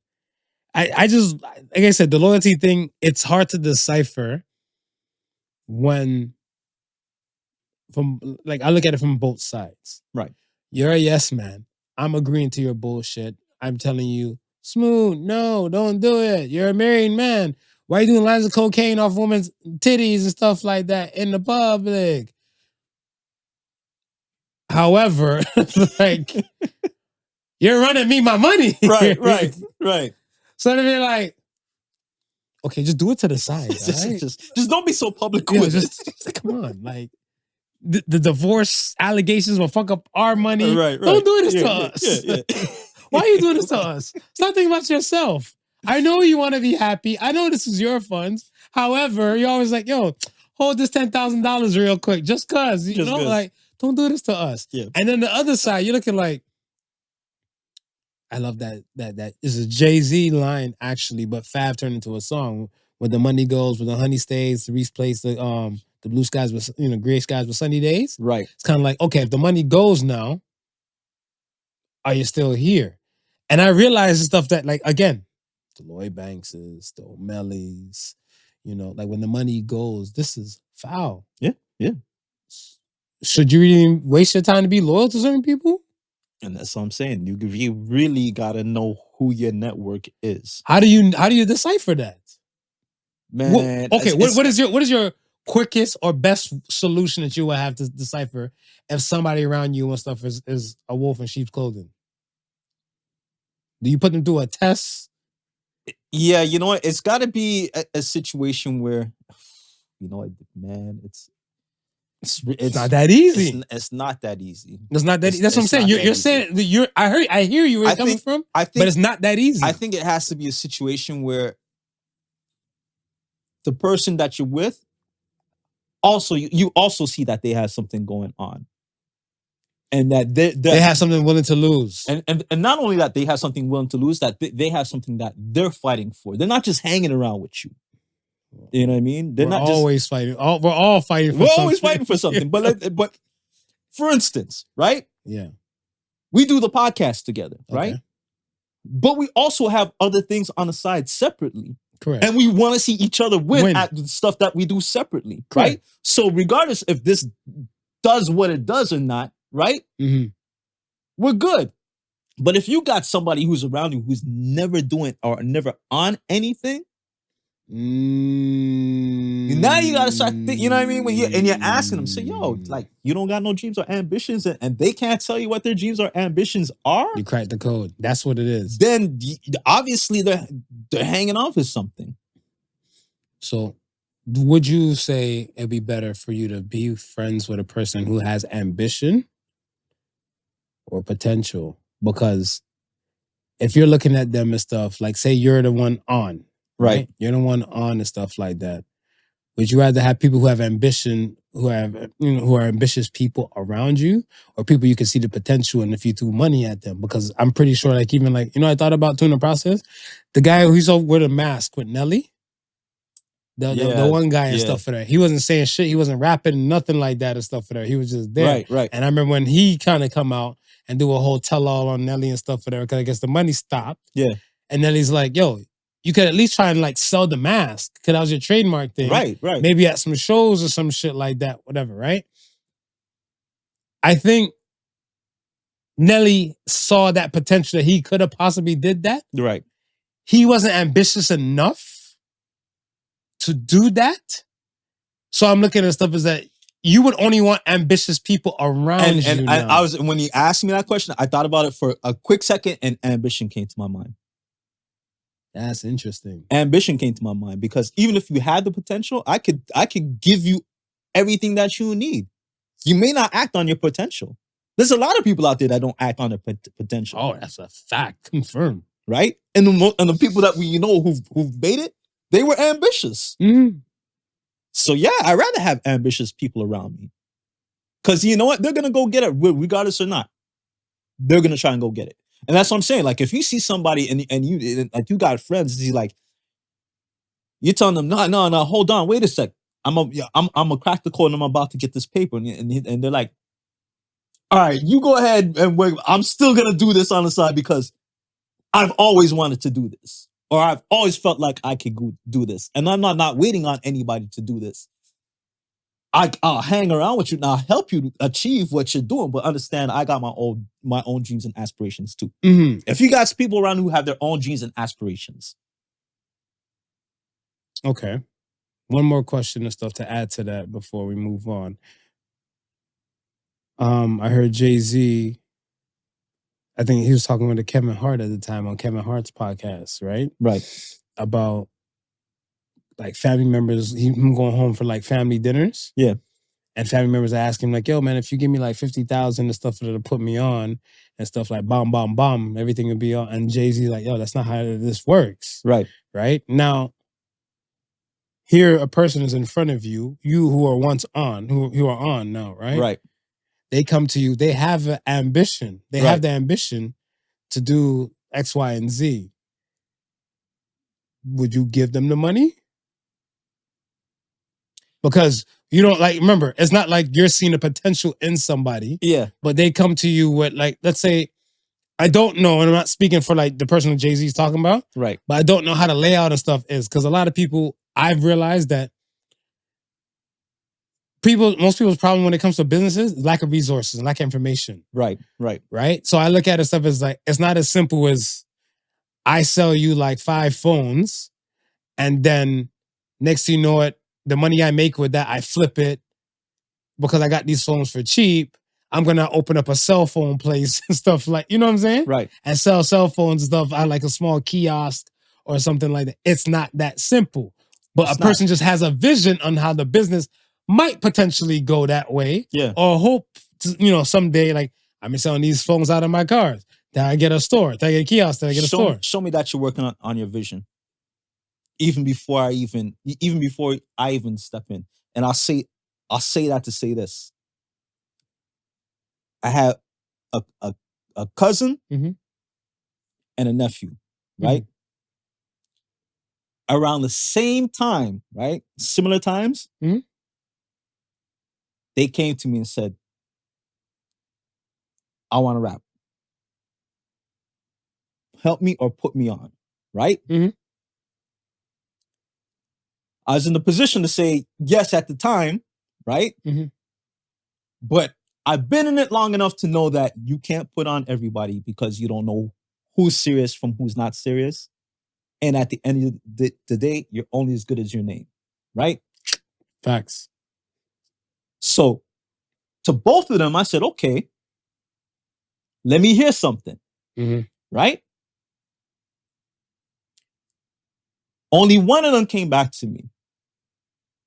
Speaker 2: I just, like I said, the loyalty thing, it's hard to decipher when, I look at it from both sides.
Speaker 1: Right.
Speaker 2: You're a yes man. I'm agreeing to your bullshit. I'm telling you, Smooth, no, don't do it. You're a married man. Why are you doing lines of cocaine off women's titties and stuff like that in the public? However, like, you're running me my money.
Speaker 1: Right.
Speaker 2: So they're like, okay, just do it to the side. Right?
Speaker 1: just don't be so public with it.
Speaker 2: Just, come on, like the divorce allegations will fuck up our money.
Speaker 1: Right.
Speaker 2: Don't do this to us.
Speaker 1: Yeah.
Speaker 2: Why are you doing this to us? Stop thinking about yourself. I know you want to be happy. I know this is your funds. However, you're always like, yo, hold this $10,000 real quick, just cause. Like, don't do this to us.
Speaker 1: Yeah.
Speaker 2: And then the other side, you're looking like, I love that is a Jay-Z line actually, but Fab turned into a song. Where the money goes, where the honey stays, the Reese place the blue skies with gray skies with sunny days.
Speaker 1: Right.
Speaker 2: It's kind of like, okay, if the money goes now, are you still here? And I realized the stuff that, like, again, the Lloyd Bankses, the Omellys, like when the money goes, this is foul.
Speaker 1: Yeah.
Speaker 2: Should you really waste your time to be loyal to certain people?
Speaker 1: And that's what I'm saying. You really gotta know who your network is.
Speaker 2: How do you decipher that?
Speaker 1: Man.
Speaker 2: What is your quickest or best solution that you would have to decipher if somebody around you and stuff is a wolf in sheep's clothing? Do you put them through a test?
Speaker 1: Yeah, you know what? It's got to be a situation where, man, it's
Speaker 2: not that easy.
Speaker 1: It's not that easy.
Speaker 2: It's not that. That's what I'm saying. You're saying I hear you where you're coming from. But it's not that easy.
Speaker 1: I think it has to be a situation where the person that you're with also you also see that they have something going on, and that they
Speaker 2: have something willing to lose,
Speaker 1: and not only that they have something willing to lose, that they have something that they're fighting for. They're not just hanging around with you. You know what I mean? They're not
Speaker 2: always fighting. We're all fighting.
Speaker 1: We're always fighting for something. But for instance, right?
Speaker 2: Yeah,
Speaker 1: we do the podcast together, right? But we also have other things on the side separately.
Speaker 2: Correct.
Speaker 1: And we want to see each other win at the stuff that we do separately, right? So regardless if this does what it does or not, right?
Speaker 2: Mm-hmm.
Speaker 1: We're good. But if you got somebody who's around you who's never doing or never on anything, now you gotta start thinking, you know what I mean? When you're asking them, say, yo, like, you don't got no dreams or ambitions, and they can't tell you what their dreams or ambitions are.
Speaker 2: You cracked the code. That's what it is.
Speaker 1: Then obviously they're hanging off with something.
Speaker 2: So would you say it'd be better for you to be friends with a person who has ambition or potential? Because if you're looking at them and stuff, like say you're the one on, right? You're the one on and stuff like that. Would you rather have people who have ambition, who are ambitious people around you, or people you can see the potential in if you threw money at them? Because I'm pretty sure, like, even like, I thought about doing the process. The guy who's over with a mask with Nelly, the one guy and stuff for that. He wasn't saying shit. He wasn't rapping, nothing like that and stuff for that. He was just there.
Speaker 1: Right.
Speaker 2: And I remember when he kind of come out and do a whole tell-all on Nelly and stuff for that, because I guess the money stopped.
Speaker 1: Yeah.
Speaker 2: And Nelly's like, yo, you could at least try and like sell the mask, because that was your trademark thing.
Speaker 1: Right.
Speaker 2: Maybe at some shows or some shit like that, whatever, right? I think Nelly saw that potential that he could have possibly did that.
Speaker 1: Right.
Speaker 2: He wasn't ambitious enough to do that. So I'm looking at stuff as that you would only want ambitious people around you.
Speaker 1: And I was, when you asked me that question, I thought about it for a quick second, and ambition came to my mind.
Speaker 2: That's interesting.
Speaker 1: Ambition came to my mind because even if you had the potential, I could give you everything that you need. You may not act on your potential. There's a lot of people out there that don't act on their potential.
Speaker 2: Oh, that's a fact. Confirmed.
Speaker 1: Right? And the people that we know who've made it, they were ambitious.
Speaker 2: Mm-hmm.
Speaker 1: So yeah, I'd rather have ambitious people around me. Because you know what? They're going to go get it, regardless or not. They're going to try and go get it. And that's what I'm saying. Like, if you see somebody and you got friends, he's like, you're telling them, no, hold on, wait a sec. I'm gonna crack the code and I'm about to get this paper. And they're like, all right, you go ahead and work. I'm still going to do this on the side because I've always wanted to do this. Or I've always felt like I could do this. And I'm not waiting on anybody to do this. I'll hang around with you and I'll help you achieve what you're doing. But understand, I got my own dreams and aspirations too.
Speaker 2: Mm-hmm.
Speaker 1: If you got people around who have their own dreams and aspirations.
Speaker 2: Okay. One more question and stuff to add to that before we move on. I heard Jay-Z, I think he was talking with Kevin Hart at the time on Kevin Hart's podcast, right?
Speaker 1: Right.
Speaker 2: About like family members, him going home for like family dinners.
Speaker 1: Yeah.
Speaker 2: And family members ask him like, yo, man, if you give me like 50,000 and stuff that'll put me on and stuff like bomb, everything will be on. And Jay-Z like, yo, that's not how this works.
Speaker 1: Right.
Speaker 2: Right? Now, here a person is in front of you who are once on, who are on now, right?
Speaker 1: Right.
Speaker 2: They come to you, they have an ambition. They have the ambition to do X, Y, and Z. Would you give them the money? Because you don't like, remember, it's not like you're seeing the potential in somebody.
Speaker 1: Yeah.
Speaker 2: But they come to you with like, let's say, I don't know, and I'm not speaking for like the person that Jay-Z is talking about.
Speaker 1: Right.
Speaker 2: But I don't know how the layout and stuff is. Because a lot of people, I've realized that most people's problem when it comes to businesses is lack of resources and lack of information.
Speaker 1: Right.
Speaker 2: So I look at it stuff as like, it's not as simple as I sell you like 5 phones and then next thing you know it, the money I make with that, I flip it because I got these phones for cheap. I'm going to open up a cell phone place and stuff like, you know what I'm saying?
Speaker 1: Right.
Speaker 2: And sell cell phones and stuff. I like a small kiosk or something like that. It's not that simple. But a person just has a vision on how the business might potentially go that way.
Speaker 1: Yeah.
Speaker 2: Or hope, to, someday, like, I'm selling these phones out of my cars. Then I get a store. Then I get a kiosk. Then I get a store.
Speaker 1: Show me that you're working on your vision. Even before I even step in. And I'll say that to say this. I have a cousin
Speaker 2: mm-hmm.
Speaker 1: and a nephew, right? Mm-hmm. Around the same time, right? Similar times,
Speaker 2: mm-hmm.
Speaker 1: they came to me and said, I want to rap. Help me or put me on, right?
Speaker 2: Mm-hmm.
Speaker 1: I was in the position to say yes at the time, right?
Speaker 2: Mm-hmm.
Speaker 1: But I've been in it long enough to know that you can't put on everybody because you don't know who's serious from who's not serious. And at the end of the day, you're only as good as your name, right?
Speaker 2: Facts.
Speaker 1: So to both of them, I said, okay, let me hear something,
Speaker 2: mm-hmm.
Speaker 1: right? Only one of them came back to me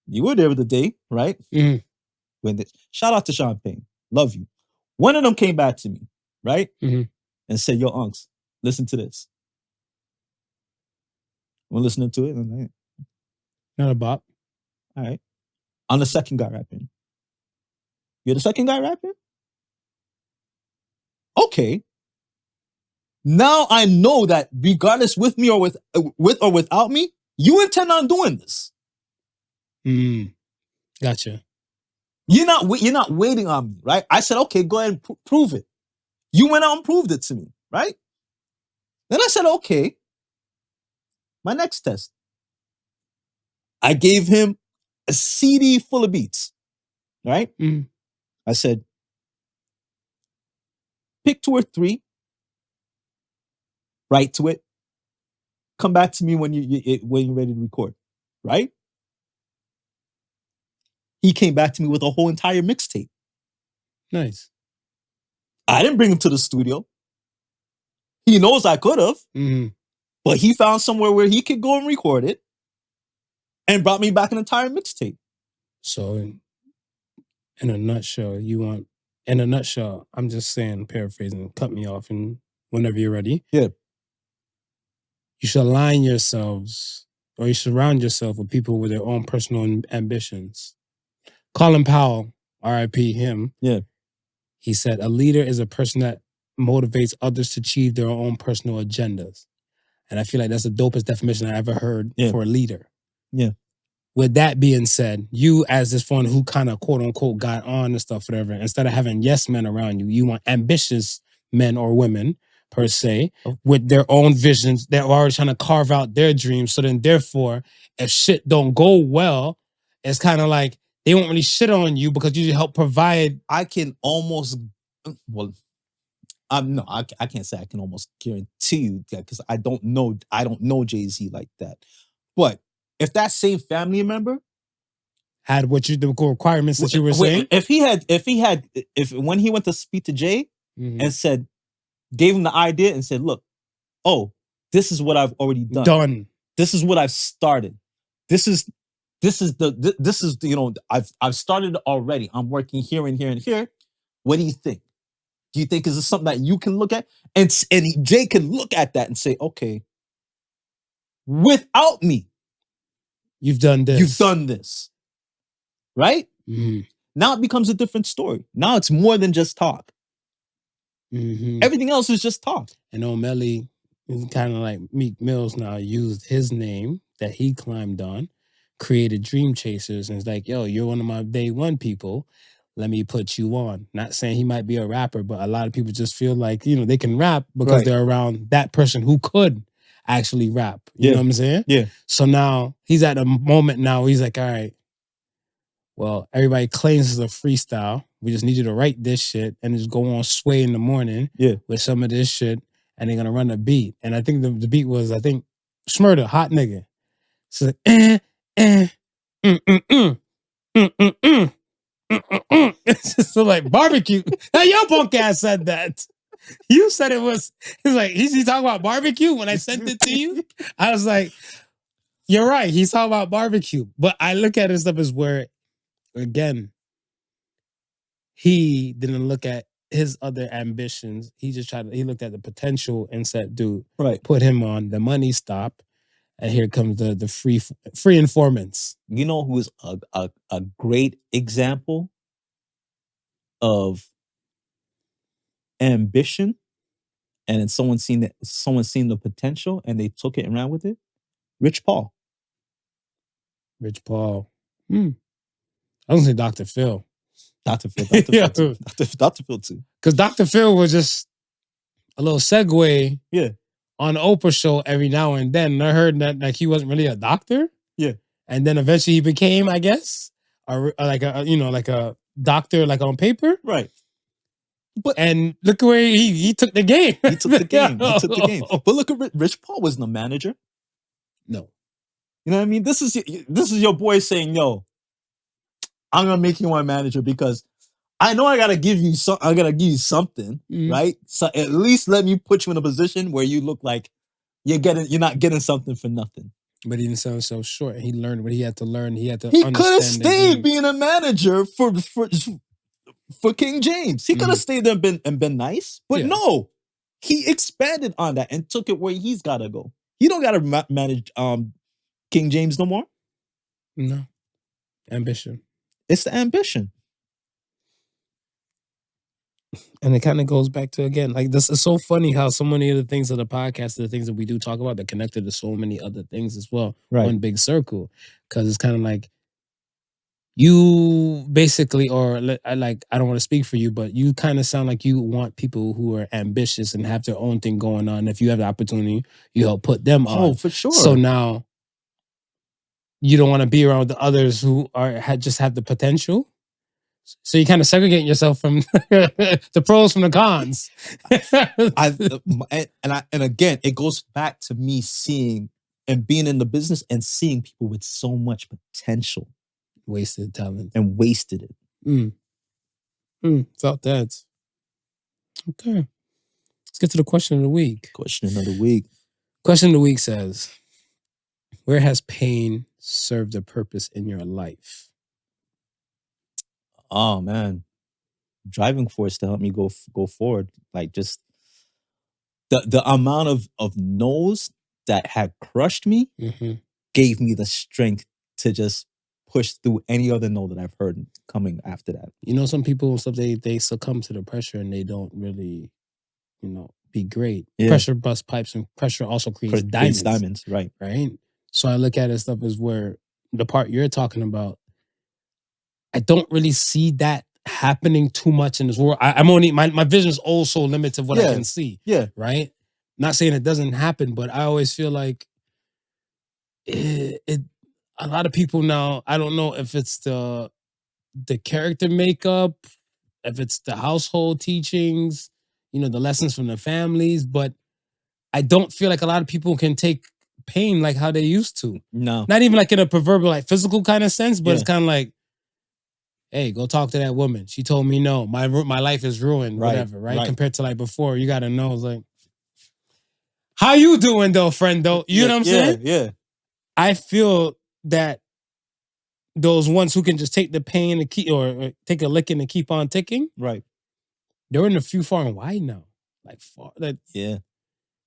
Speaker 1: You were there with the day, right?
Speaker 2: Mm.
Speaker 1: Shout out to Sean Payne. Love you. One of them came back to me, right?
Speaker 2: Mhm.
Speaker 1: And said, yo, Unks, listen to this. We're listening to it. And
Speaker 2: Not a bop.
Speaker 1: all right. I'm the second guy rapping. You're the second guy rapping? Okay. Now I know that regardless with me or with or without me, you intend on doing this.
Speaker 2: Gotcha.
Speaker 1: You're not waiting on me, right? I said, okay, go ahead and prove it. You went out and proved it to me, right? Then I said, okay, my next test. I gave him a CD full of beats, right?
Speaker 2: Mm.
Speaker 1: I said, pick 2 or 3, write to it, come back to me when you're ready to record, right? He came back to me with a whole entire mixtape.
Speaker 2: Nice.
Speaker 1: I didn't bring him to the studio. He knows I could have, but he found somewhere where he could go and record it and brought me back an entire mixtape.
Speaker 2: So, in a nutshell, I'm just saying, paraphrasing, cut me off and whenever you're ready.
Speaker 1: Yeah.
Speaker 2: You should align yourselves, or you surround yourself with people with their own personal ambitions. Colin Powell, R.I.P. him.
Speaker 1: Yeah.
Speaker 2: He said, a leader is a person that motivates others to achieve their own personal agendas. And I feel like that's the dopest definition I ever heard for a leader.
Speaker 1: Yeah.
Speaker 2: With that being said, you as this one who kind of quote unquote got on and stuff, whatever, instead of having yes men around you, you want ambitious men or women per se with their own visions. They're already trying to carve out their dreams. So then therefore, if shit don't go well, it's kind of like they won't really shit on you because you help provide.
Speaker 1: I can almost, well, no, I can't say I can almost guarantee you that because I don't know Jay-Z like that. But if that same family member
Speaker 2: had the requirements that you were saying,
Speaker 1: if when he went to speak to Jay and said, gave him the idea and said, look, this is what I've already done. This is what I've started. This is I've started already. I'm working here and here and here. What do you think? Do you think is this something that you can look at? And Jay can look at that and say, okay, without me,
Speaker 2: you've done this.
Speaker 1: Right? Now it becomes a different story. Now it's more than just talk. Everything else is just talk.
Speaker 2: And Omelly, kind of like Meek Mills now, used his name that he climbed on, created Dream Chasers, and it's like, yo, you're one of my day one people. Let me put you on. Not saying he might be a rapper, but a lot of people just feel like, they can rap because they're around that person who could actually rap. You know what I'm saying?
Speaker 1: Yeah.
Speaker 2: So now he's at a moment now, he's like, all right, well, everybody claims it's a freestyle. We just need you to write this shit and just go on Sway in the morning with some of this shit, and they're gonna run a beat. And I think the beat was, Smurda, Hot Nigga. So it's just like barbecue. Now your punk ass said that. You said it's like he's talking about barbecue when I sent it to you. I was like, you're right. He's talking about barbecue. But I look at it stuff as where, again, he didn't look at his other ambitions. He looked at the potential and said, dude, put him on. The money stopped. And here comes the free informants.
Speaker 1: You know who is a great example of ambition, and then someone seen the potential and they took it and ran with it? Rich Paul.
Speaker 2: Rich Paul. I was gonna say Dr. Phil.
Speaker 1: Dr. Phil. Dr. Phil too.
Speaker 2: Because Dr. Phil was just a little segue.
Speaker 1: Yeah.
Speaker 2: On the Oprah show every now and then. And I heard that he wasn't really a doctor.
Speaker 1: Yeah.
Speaker 2: And then eventually he became, I guess, like a doctor, like on paper.
Speaker 1: Right.
Speaker 2: And look where he took the game.
Speaker 1: He took the game. But look at Rich Paul wasn't a manager.
Speaker 2: No.
Speaker 1: You know what I mean? This is your boy saying, yo, I'm gonna make you my manager because I know I gotta give you something, right? So at least let me put you in a position where you look like you're not getting something for nothing.
Speaker 2: But he didn't sell himself short. He learned what he had to learn. He had to
Speaker 1: He
Speaker 2: understand
Speaker 1: could have
Speaker 2: the
Speaker 1: stayed
Speaker 2: game.
Speaker 1: being a manager for King James. He could have stayed there and been nice, but no, he expanded on that and took it where he's gotta go. He don't gotta manage King James no more.
Speaker 2: No. Ambition.
Speaker 1: It's the ambition.
Speaker 2: And it kind of goes back to, again, like, this is so funny how so many of the things of the podcast, the things that we do talk about, they're connected to so many other things as well.
Speaker 1: Right.
Speaker 2: One big circle. Because it's kind of like, you basically, or I don't want to speak for you, but you kind of sound like you want people who are ambitious and have their own thing going on. If you have the opportunity, you help put them on.
Speaker 1: Oh, for sure.
Speaker 2: So now you don't want to be around the others who just have the potential. So you kind of segregate yourself from the pros from the cons.
Speaker 1: And again, it goes back to me seeing and being in the business and seeing people with so much potential.
Speaker 2: Wasted talent.
Speaker 1: And wasted it.
Speaker 2: Felt that. Okay. Let's get to the question of the week.
Speaker 1: Question of the week.
Speaker 2: Question of the week says, where has pain served a purpose in your life?
Speaker 1: Oh, man. Driving force to help me go forward. Like, just the amount of no's that had crushed me gave me the strength to just push through any other no that I've heard coming after that.
Speaker 2: You know, some people and stuff, they succumb to the pressure and they don't really, be great. Yeah. Pressure busts pipes, and pressure also creates diamonds.
Speaker 1: Right.
Speaker 2: So I look at it stuff as where the part you're talking about, I don't really see that happening too much in this world. I'm only, my vision is also limited to what I can see.
Speaker 1: Yeah.
Speaker 2: Right? Not saying it doesn't happen, but I always feel like a lot of people now, I don't know if it's the character makeup, if it's the household teachings, the lessons from the families, but I don't feel like a lot of people can take pain like how they used to.
Speaker 1: No.
Speaker 2: Not even like in a proverbial, like physical kind of sense, but it's kind of like, hey, go talk to that woman. She told me no. My life is ruined, whatever, right? Compared to like before, you got to know, it's like, how you doing though, friend though? You know what I'm saying?
Speaker 1: Yeah.
Speaker 2: I feel that those ones who can just take the pain and keep, or take a licking and keep on ticking,
Speaker 1: right?
Speaker 2: They're in a few far and wide now.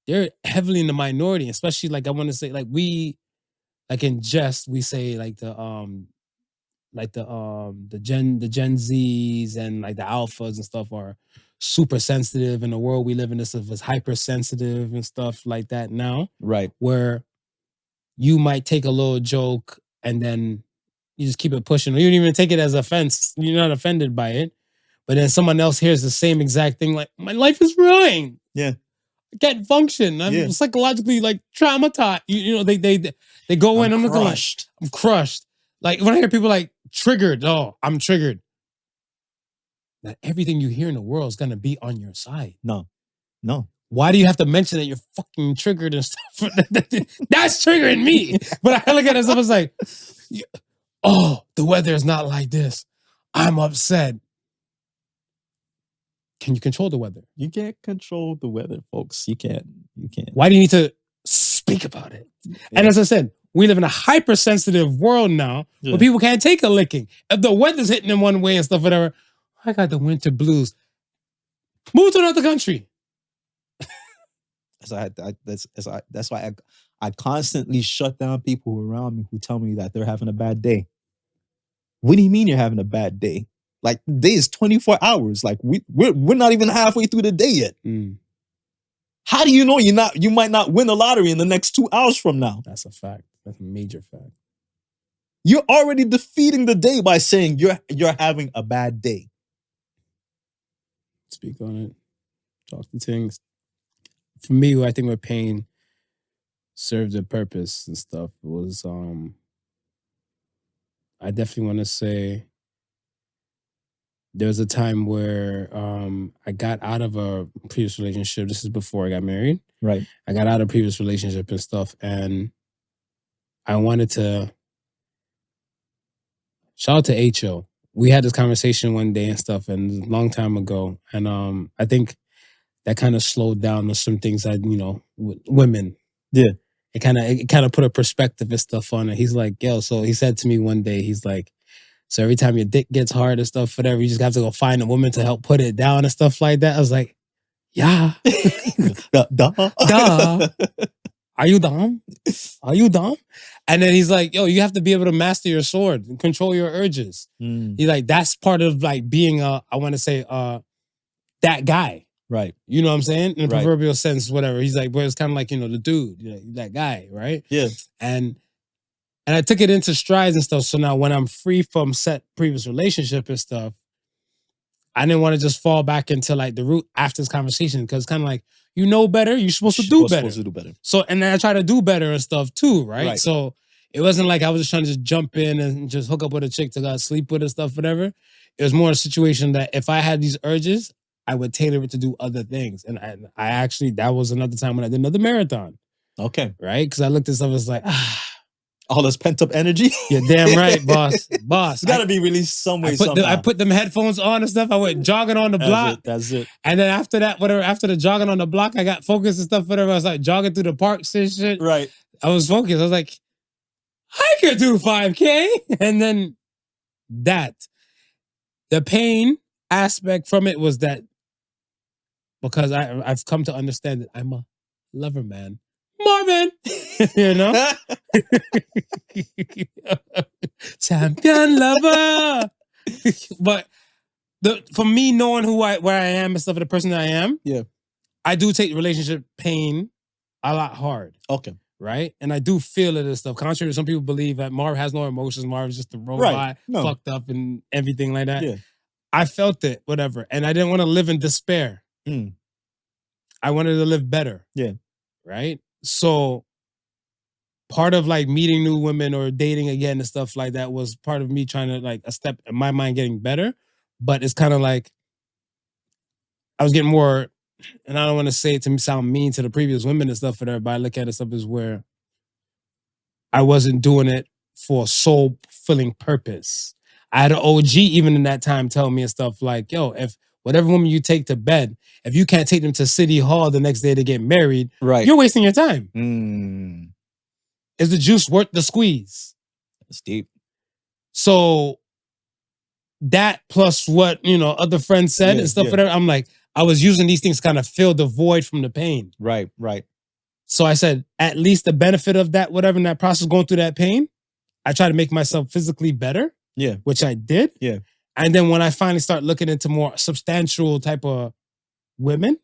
Speaker 2: They're heavily in the minority, especially like I want to say, like in jest, we say like the Gen Zs and like the alphas and stuff are super sensitive, in the world we live in, this is hypersensitive and stuff like that now.
Speaker 1: Right.
Speaker 2: Where you might take a little joke and then you just keep it pushing, or you don't even take it as offense. You're not offended by it. But then someone else hears the same exact thing, like, my life is ruined.
Speaker 1: Yeah.
Speaker 2: I can't function. I'm psychologically like traumatized. They go in, I'm looking like, I'm crushed. Like when I hear people like triggered, I'm triggered. That everything you hear in the world is gonna be on your side.
Speaker 1: No.
Speaker 2: Why do you have to mention that you're fucking triggered and stuff? That's triggering me. But I look at it and it's like, the weather is not like this. I'm upset. Can you control the weather?
Speaker 1: You can't control the weather, folks. You can't.
Speaker 2: Why do you need to speak about it? Yeah. And as I said, we live in a hypersensitive world now where people can't take a licking. If the weather's hitting them one way and stuff, whatever, I got the winter blues. Move to another country.
Speaker 1: That's why I constantly shut down people around me who tell me that they're having a bad day. What do you mean you're having a bad day? Like, the day is 24 hours. Like, we're not even halfway through the day yet. How do you know you might not win the lottery in the next 2 hours from now?
Speaker 2: That's a fact. That's a major fact.
Speaker 1: You're already defeating the day by saying you're having a bad day.
Speaker 2: Speak on it. Talk to things. For me, I think where pain served a purpose and stuff was, I definitely want to say, there was a time where I got out of a previous relationship. This is before I got married.
Speaker 1: Right.
Speaker 2: I got out of a previous relationship and stuff, and I wanted to shout out to H.O. We had this conversation one day and stuff, and a long time ago. And I think that kind of slowed down some things with women.
Speaker 1: Yeah.
Speaker 2: it kind of put a perspective and stuff on it. He's like, yo, so he said to me one day, he's like, so every time your dick gets hard and stuff, whatever, you just have to go find a woman to help put it down and stuff like that. I was like, yeah. Duh. Are you dumb? Are you dumb? And then he's like, yo, you have to be able to master your sword and control your urges. He's like, that's part of like being I want to say that guy.
Speaker 1: Right.
Speaker 2: You know what I'm saying? In a proverbial sense, whatever. He's like, well, it's kind of like, the dude, that guy, right?
Speaker 1: Yeah.
Speaker 2: And I took it into strides and stuff. So now when I'm free from set previous relationship and stuff, I didn't want to just fall back into like the root after this conversation, because it's kind of like, better, you're supposed to do better. So, and then I try to do better and stuff too, right? So it wasn't like I was just trying to just jump in and just hook up with a chick to go sleep with and stuff, whatever. It was more a situation that if I had these urges, I would tailor it to do other things. And I actually, that was another time when I did another marathon.
Speaker 1: Okay.
Speaker 2: Right? Because I looked at stuff, it's like,
Speaker 1: all this pent up energy.
Speaker 2: You're damn right, boss. Boss.
Speaker 1: It's got to be released some way,
Speaker 2: I put them headphones on and stuff. I went jogging on the block.
Speaker 1: That's it.
Speaker 2: And then after that, whatever, after the jogging on the block, I got focused and stuff, whatever. I was like jogging through the parks and shit.
Speaker 1: Right.
Speaker 2: I was focused. I was like, I could do 5K. And then the pain aspect from it was that because I've come to understand that I'm a lover man. Marvin, champion lover. But for me, knowing where I am and stuff, the person that I am, I do take relationship pain a lot hard.
Speaker 1: Okay,
Speaker 2: right, and I do feel it and stuff. Contrary to some people believe that Marv has no emotions, Marv is just a robot, fucked up and everything like that. Yeah. I felt it, whatever, and I didn't want to live in despair. I wanted to live better. Yeah, right. So part of like meeting new women or dating again and stuff like that was part of me trying to like a step in my mind getting better. But it's kind of like I was getting more, and I don't want to say it to sound mean to the previous women and stuff, but everybody look at it stuff as where I wasn't doing it for a soul-filling purpose. I had an OG even in that time tell me and stuff like, yo, if whatever woman you take to bed, if you can't take them to City Hall the next day to get married, you're wasting your time. Is the juice worth the squeeze?
Speaker 1: That's deep.
Speaker 2: So that plus what, other friends said and stuff, whatever, I'm like, I was using these things to kind of fill the void from the pain.
Speaker 1: Right.
Speaker 2: So I said, at least the benefit of that, whatever, in that process, going through that pain, I try to make myself physically better. Yeah. Which I did. Yeah. And then when I finally start looking into more substantial type of women,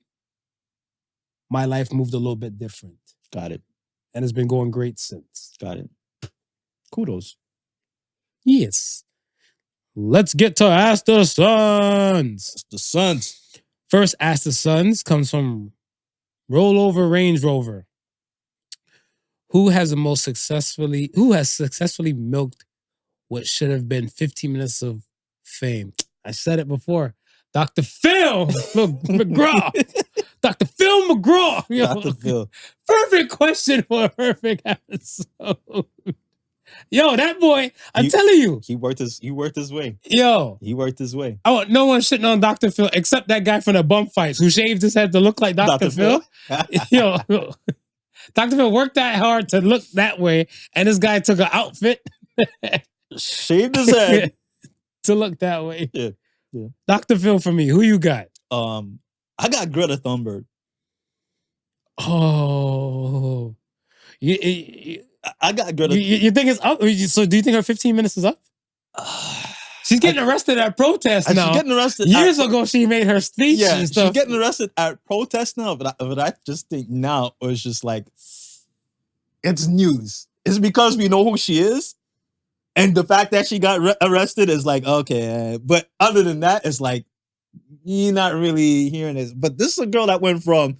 Speaker 2: my life moved a little bit different.
Speaker 1: Got it.
Speaker 2: And it's been going great since.
Speaker 1: Got it. Kudos.
Speaker 2: Yes. Let's get to Ask the Sons.
Speaker 1: Ask the Sons.
Speaker 2: First Ask the Sons comes from Rollover Range Rover. Who has successfully milked what should have been 15 minutes of fame? I said it before. Dr. Phil McGraw. Dr. Phil McGraw.
Speaker 1: Dr. Phil.
Speaker 2: Perfect question for a perfect episode. Yo, that boy, I'm telling you.
Speaker 1: He worked his way.
Speaker 2: Yo.
Speaker 1: He worked his way.
Speaker 2: Oh, no one's shitting on Dr. Phil except that guy from the bump fights who shaved his head to look like Dr. Phil. Yo. Dr. Phil worked that hard to look that way, and this guy took an outfit.
Speaker 1: Shaved his head.
Speaker 2: To look that way.
Speaker 1: Yeah.
Speaker 2: Dr. Phil for me. Who you got?
Speaker 1: I got Greta Thunberg.
Speaker 2: Oh.
Speaker 1: I got Greta.
Speaker 2: You think it's up? So do you think her 15 minutes is up? She's getting arrested at protest now.
Speaker 1: She's getting arrested.
Speaker 2: Years ago, she made her speech and stuff.
Speaker 1: She's getting arrested at protest now, but I just think now it's just like, it's news. It's because we know who she is. And the fact that she got arrested is like, okay. But other than that, it's like, you're not really hearing this. But this is a girl that went from,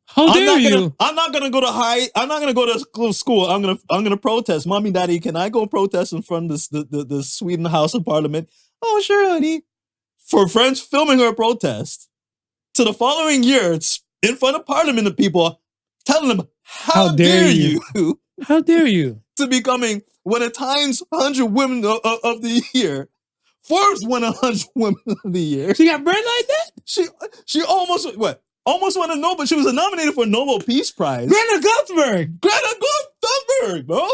Speaker 2: how dare you?
Speaker 1: I'm not gonna go to school. I'm gonna protest. Mommy, daddy, can I go protest in front of the Sweden House of Parliament? Oh, sure, honey. For friends filming her protest. To the following year, it's in front of Parliament of people telling them, how dare you?
Speaker 2: How dare you?
Speaker 1: To becoming one of Time's 100 women of the year. Forbes won 100 women of the year.
Speaker 2: She got bread like that?
Speaker 1: She almost, what? Almost won a Nobel. She was nominated for a Nobel Peace Prize.
Speaker 2: Greta Thunberg.
Speaker 1: Greta Thunberg, bro.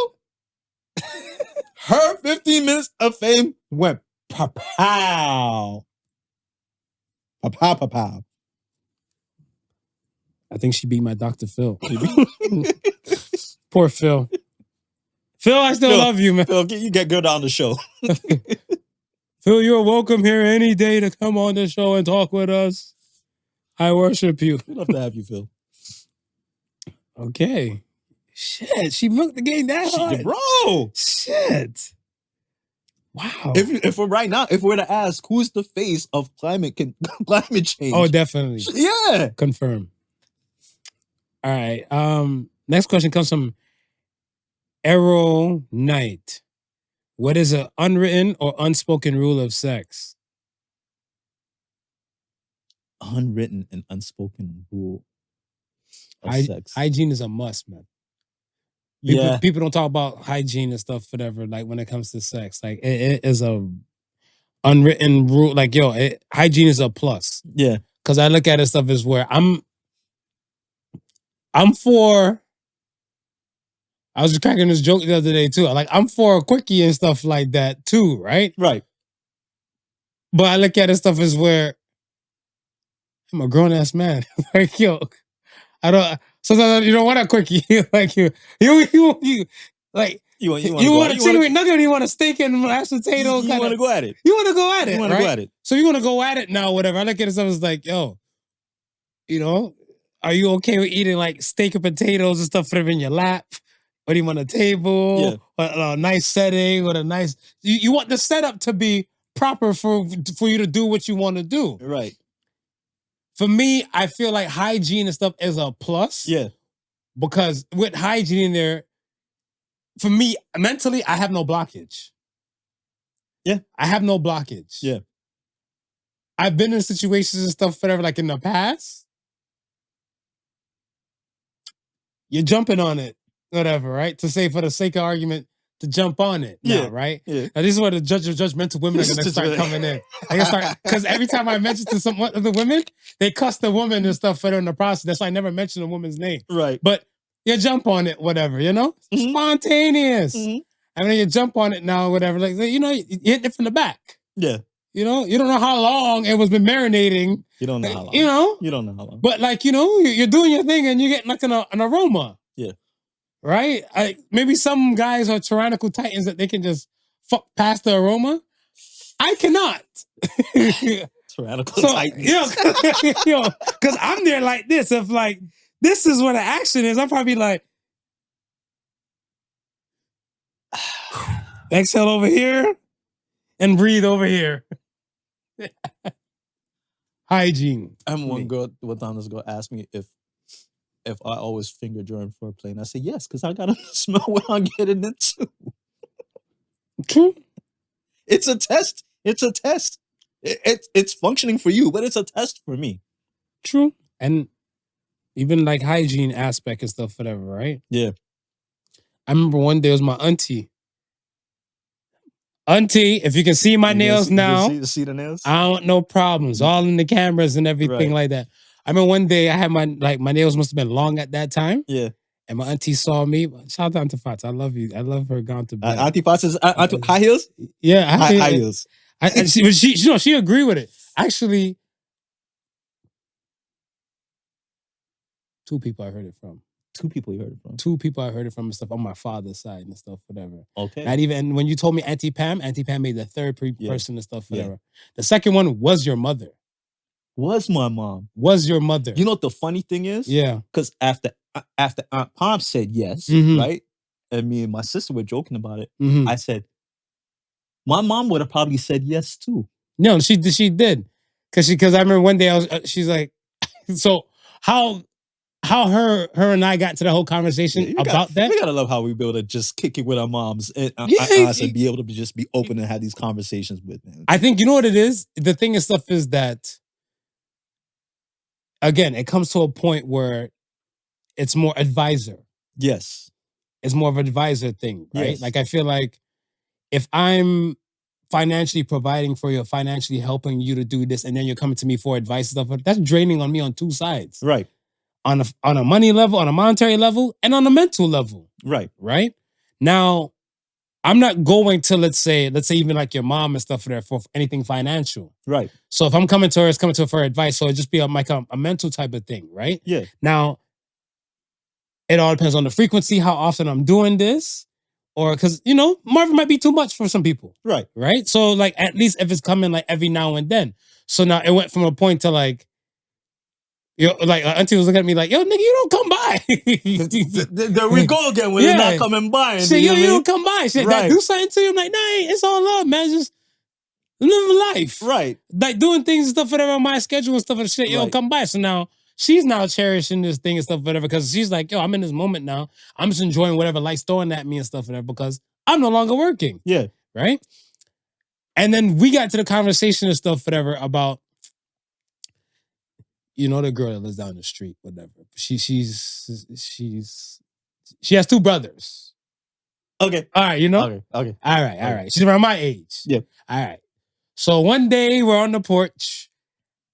Speaker 1: Her 15 minutes of fame went pow. Pow.
Speaker 2: I think she beat my Dr. Phil. Poor Phil. Phil, I still love you, man.
Speaker 1: Phil, you get good on the show.
Speaker 2: Phil, you're welcome here any day to come on the show and talk with us. I worship you.
Speaker 1: We'd love to have you, Phil.
Speaker 2: Okay. Shit, she milked the game that hard.
Speaker 1: Bro.
Speaker 2: Shit. Wow.
Speaker 1: If we're right now, if we're to ask who's the face of climate change.
Speaker 2: Oh, definitely.
Speaker 1: Yeah.
Speaker 2: Confirm. All right. Next question comes from AeroKnight. What is an unwritten or unspoken rule of sex?
Speaker 1: Unwritten and unspoken rule of sex.
Speaker 2: Hygiene is a must, man. People don't talk about hygiene and stuff, whatever, like when it comes to sex. Like it is a unwritten rule. Like, hygiene is a plus.
Speaker 1: Yeah.
Speaker 2: Because I look at it stuff as where I'm for. I was just cracking this joke the other day too. Like, I'm for a quickie and stuff like that too, right?
Speaker 1: Right.
Speaker 2: But I look at it stuff as where I'm a grown ass man. Like, I don't. Sometimes you don't want a quickie. Like you like you want a chicken with nugget. You want a steak and mashed potato.
Speaker 1: You want to go at it.
Speaker 2: You want to go at it.
Speaker 1: You want to go at it.
Speaker 2: So you want to go at it now. Whatever. I look at it stuff as like, are you okay with eating like steak and potatoes and stuff in your lap? Or do you want a table? Yeah. A nice setting with a nice. You want the setup to be proper for you to do what you want to do.
Speaker 1: Right.
Speaker 2: For me, I feel like hygiene and stuff is a plus.
Speaker 1: Yeah.
Speaker 2: Because with hygiene in there, for me, mentally, I have no blockage.
Speaker 1: Yeah.
Speaker 2: I have no blockage.
Speaker 1: Yeah.
Speaker 2: I've been in situations and stuff, whatever, like in the past. You're jumping on it, whatever, right? To say for the sake of argument, to jump on it now, right? Yeah. Now, this is where the judgmental women are going to start coming in. Because every time I mention to some of the women, they cuss the woman and stuff for in the process. That's why I never mention a woman's name.
Speaker 1: Right.
Speaker 2: But you jump on it, whatever, Mm-hmm. Spontaneous. Mm-hmm. And then you jump on it now, whatever. Like, you hit it from the back.
Speaker 1: Yeah.
Speaker 2: You don't know how long it was been marinating.
Speaker 1: You don't know how long. You don't know how long.
Speaker 2: But like, you're doing your thing and you get like an aroma.
Speaker 1: Yeah.
Speaker 2: Right? Maybe some guys are tyrannical titans that they can just fuck past the aroma. I cannot.
Speaker 1: Tyrannical titans.
Speaker 2: Because I'm there like this. If like, this is where the action is, I'll probably be like, exhale over here and breathe over here. Hygiene.
Speaker 1: I'm one time this girl asked me if I always finger during foreplay, and I say yes, because I gotta smell what I'm getting into.
Speaker 2: True.
Speaker 1: It's a test. It's a test. It's functioning for you, but it's a test for me.
Speaker 2: True. And even like hygiene aspect and stuff, whatever, right?
Speaker 1: Yeah.
Speaker 2: I remember one day it was my auntie. Auntie, if you can see my nails now,
Speaker 1: see the nails?
Speaker 2: I don't no problems. All in the cameras and everything like that. I remember one day I had my nails must have been long at that time.
Speaker 1: Yeah.
Speaker 2: And my auntie saw me. Shout out to Auntie Fats. I love you. I love her gone to bed.
Speaker 1: Auntie Fats is high heels?
Speaker 2: Yeah.
Speaker 1: High heels.
Speaker 2: And she agreed with it. Actually, two people I heard it from.
Speaker 1: Two people you heard it from?
Speaker 2: Two people I heard it from and stuff on my father's side and stuff, whatever.
Speaker 1: Okay.
Speaker 2: Not even, when you told me Auntie Pam made the third person and stuff, whatever. Yeah. The second one was your mother.
Speaker 1: Was my mom.
Speaker 2: Was your mother.
Speaker 1: You know what the funny thing is?
Speaker 2: Yeah.
Speaker 1: Because after Aunt Pam said yes, right? And me and my sister were joking about it. Mm-hmm. I said, my mom would have probably said yes too.
Speaker 2: No, she did. Because I remember one day she's like, so how her and I got to the whole conversation that.
Speaker 1: We gotta love how we be able to just kick it with our moms and us and be able to just be open and have these conversations with them.
Speaker 2: I think you know what it is? The thing and stuff is that, again, it comes to a point where it's more advisor.
Speaker 1: Yes.
Speaker 2: It's more of an advisor thing, right?
Speaker 1: Yes.
Speaker 2: Like, I feel like if I'm financially providing for you, financially helping you to do this, and then you're coming to me for advice and stuff. That's draining on me on two sides.
Speaker 1: Right.
Speaker 2: On a money level, on a monetary level, and on a mental level.
Speaker 1: Right.
Speaker 2: Right? Now, I'm not going to, let's say even like your mom and stuff for anything financial.
Speaker 1: Right.
Speaker 2: So if I'm coming to her, it's coming to her for advice. So it just be a mental type of thing, right?
Speaker 1: Yeah.
Speaker 2: Now, it all depends on the frequency, how often I'm doing this. Or because, Marvin might be too much for some people.
Speaker 1: Right.
Speaker 2: Right? So like at least if it's coming like every now and then. So now it went from a point to like, like auntie was looking at me like, yo, nigga, you don't come by.
Speaker 1: There we go again with it not coming by.
Speaker 2: Shit, you don't come by. Shit,
Speaker 1: right.
Speaker 2: That do something to you. I'm like, nah, it's all love, man. Just living life.
Speaker 1: Right.
Speaker 2: Like doing things and stuff, whatever, on my schedule and stuff and shit, you don't come by. So now she's now cherishing this thing and stuff, whatever, because she's like, yo, I'm in this moment now. I'm just enjoying whatever life's throwing at me and stuff, whatever, because I'm no longer working.
Speaker 1: Yeah.
Speaker 2: Right? And then we got to the conversation and stuff, whatever, about the girl that lives down the street, whatever. She has two brothers.
Speaker 1: Okay.
Speaker 2: All right,
Speaker 1: Okay.
Speaker 2: All right. She's around my age.
Speaker 1: Yeah.
Speaker 2: All right. So one day we're on the porch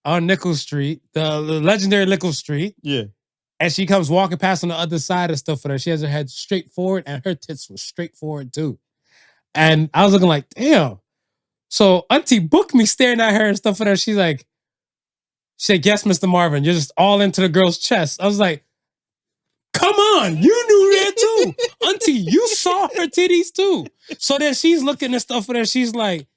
Speaker 2: on Nickel Street, the legendary Nickel Street.
Speaker 1: Yeah.
Speaker 2: And she comes walking past on the other side of stuff with her. She has her head straight forward and her tits were straight forward too. And I was looking like, damn. So auntie booked me staring at her and stuff with her. She said, yes, Mr. Marvin, you're just all into the girl's chest. I was like, come on, you knew that too. Auntie, you saw her titties too. So then she's looking at stuff with her. She's like,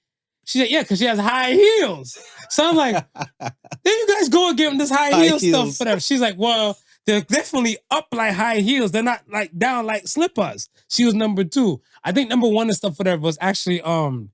Speaker 2: yeah, because she has high heels. So I'm like, then you guys go and give them this high heel stuff for them. She's like, well, they're definitely up like high heels. They're not like down like slippers. She was number 2. I think number 1 and stuff for them was actually R.I.P.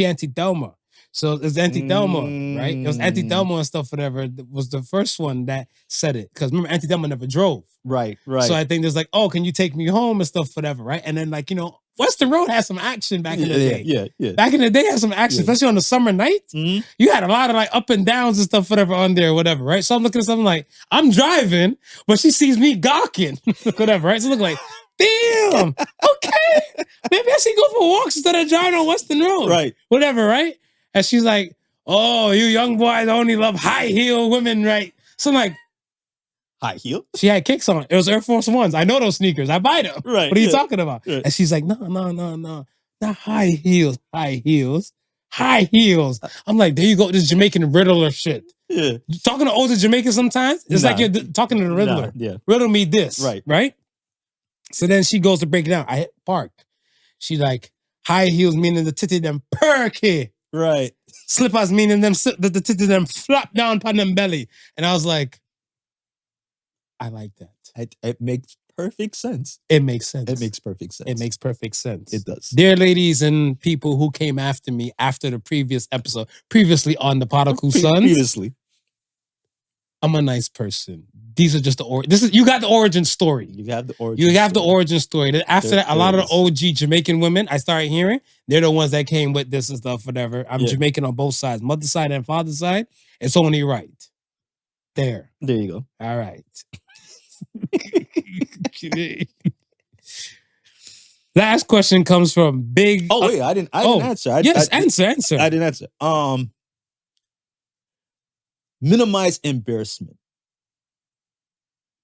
Speaker 2: Auntie Thelma. So it's Auntie Thelma, right? It was Auntie Thelma and stuff, whatever. Was the first one that said it. Because remember, Auntie Thelma never drove.
Speaker 1: Right.
Speaker 2: So I think there's like, oh, can you take me home and stuff, whatever, right? And then like, Western Road had some action back in the day.
Speaker 1: Yeah.
Speaker 2: Back in the day, had some action, especially on the summer night. Mm-hmm. You had a lot of like up and downs and stuff, whatever, on there, whatever, right? So I'm looking at something like, I'm driving, but she sees me gawking, whatever, right? So look like, damn, okay. Maybe I should go for walks instead of driving on Western Road.
Speaker 1: Right.
Speaker 2: Whatever, right? And she's like, oh, you young boys only love high heel women, right? So I'm like,
Speaker 1: high heel?
Speaker 2: She had kicks on. It was Air Force Ones. I know those sneakers. I buy them.
Speaker 1: Right.
Speaker 2: What are you talking about?
Speaker 1: Yeah.
Speaker 2: And she's like, no. Not high heels. High heels. I'm like, there you go. This Jamaican Riddler shit.
Speaker 1: Yeah.
Speaker 2: Talking to older Jamaicans sometimes, it's like you're talking to the Riddler.
Speaker 1: Yeah.
Speaker 2: Riddle me this.
Speaker 1: Right.
Speaker 2: So then she goes to break it down. I hit park. She like, high heels meaning the titty them perky.
Speaker 1: Right.
Speaker 2: Slippers meaning them the titty them flop down upon them belly. And I was like, I like that.
Speaker 1: It makes perfect sense.
Speaker 2: It makes sense.
Speaker 1: It makes perfect sense.
Speaker 2: It makes perfect sense.
Speaker 1: It does.
Speaker 2: Dear ladies and people who came after me after the previous episode, previously on the Podical Sons.
Speaker 1: Previously.
Speaker 2: I'm a nice person. These are just you got the origin story.
Speaker 1: You have the
Speaker 2: origin story. Then after that, a lot of the OG Jamaican women I started hearing, they're the ones that came with this and stuff, whatever. I'm Jamaican on both sides, mother side and father side. It's only right. There
Speaker 1: you go.
Speaker 2: All right. Last question comes from Big.
Speaker 1: Oh wait, I didn't answer.
Speaker 2: Answer.
Speaker 1: I didn't answer. Minimize embarrassment.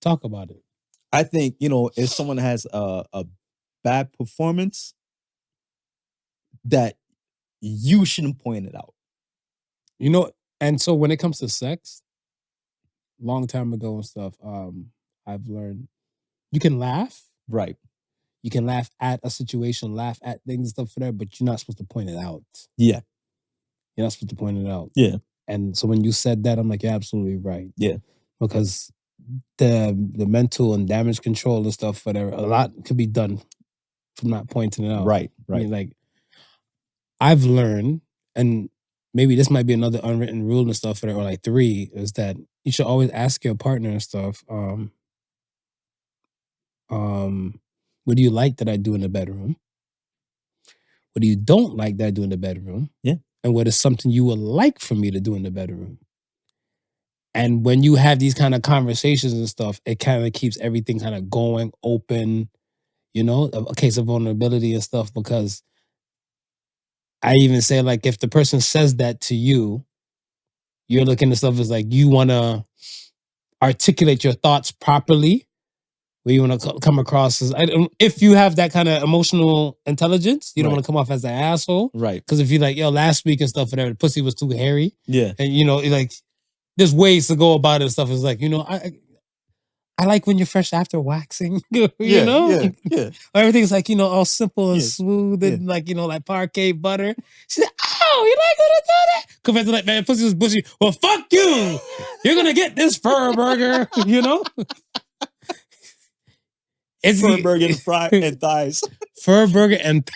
Speaker 2: Talk about it.
Speaker 1: I think if someone has a bad performance, that you shouldn't point it out.
Speaker 2: And so when it comes to sex, long time ago and stuff, I've learned you can laugh.
Speaker 1: Right.
Speaker 2: You can laugh at a situation, laugh at things and stuff for that, but you're not supposed to point it out.
Speaker 1: Yeah.
Speaker 2: You're not supposed to point it out.
Speaker 1: Yeah.
Speaker 2: And so when you said that, I'm like, you're absolutely right.
Speaker 1: Yeah.
Speaker 2: Because the mental and damage control and stuff, whatever, a lot could be done from not pointing it out.
Speaker 1: Right.
Speaker 2: I mean, like, I've learned, and maybe this might be another unwritten rule and stuff, or like 3, is that you should always ask your partner and stuff, what do you like that I do in the bedroom? What do you don't like that I do in the bedroom?
Speaker 1: Yeah.
Speaker 2: And what is something you would like for me to do in the bedroom? And when you have these kind of conversations and stuff, it kind of keeps everything kind of going, open, a case of vulnerability and stuff, because I even say like if the person says that to you, you're looking at stuff as like you want to articulate your thoughts properly, where you want to come across as if you have that kind of emotional intelligence, you don't
Speaker 1: Right.
Speaker 2: want to come off as an asshole.
Speaker 1: Right.
Speaker 2: Because if you're like, yo, last week and stuff, whatever, the pussy was too hairy,
Speaker 1: Yeah.
Speaker 2: and you know, like there's ways to go about it and stuff. It's like, you know, I like when you're fresh after waxing, you know?
Speaker 1: Yeah.
Speaker 2: Everything's like, you know, all simple and
Speaker 1: Yeah.
Speaker 2: smooth and like, you know, like parquet butter. She's like, oh, you like gonna do that? Compared to like, man, pussy was bushy. Well, fuck you. You're gonna get this fur burger, you know? It's
Speaker 1: Fur burger and and thighs.
Speaker 2: Fur burger and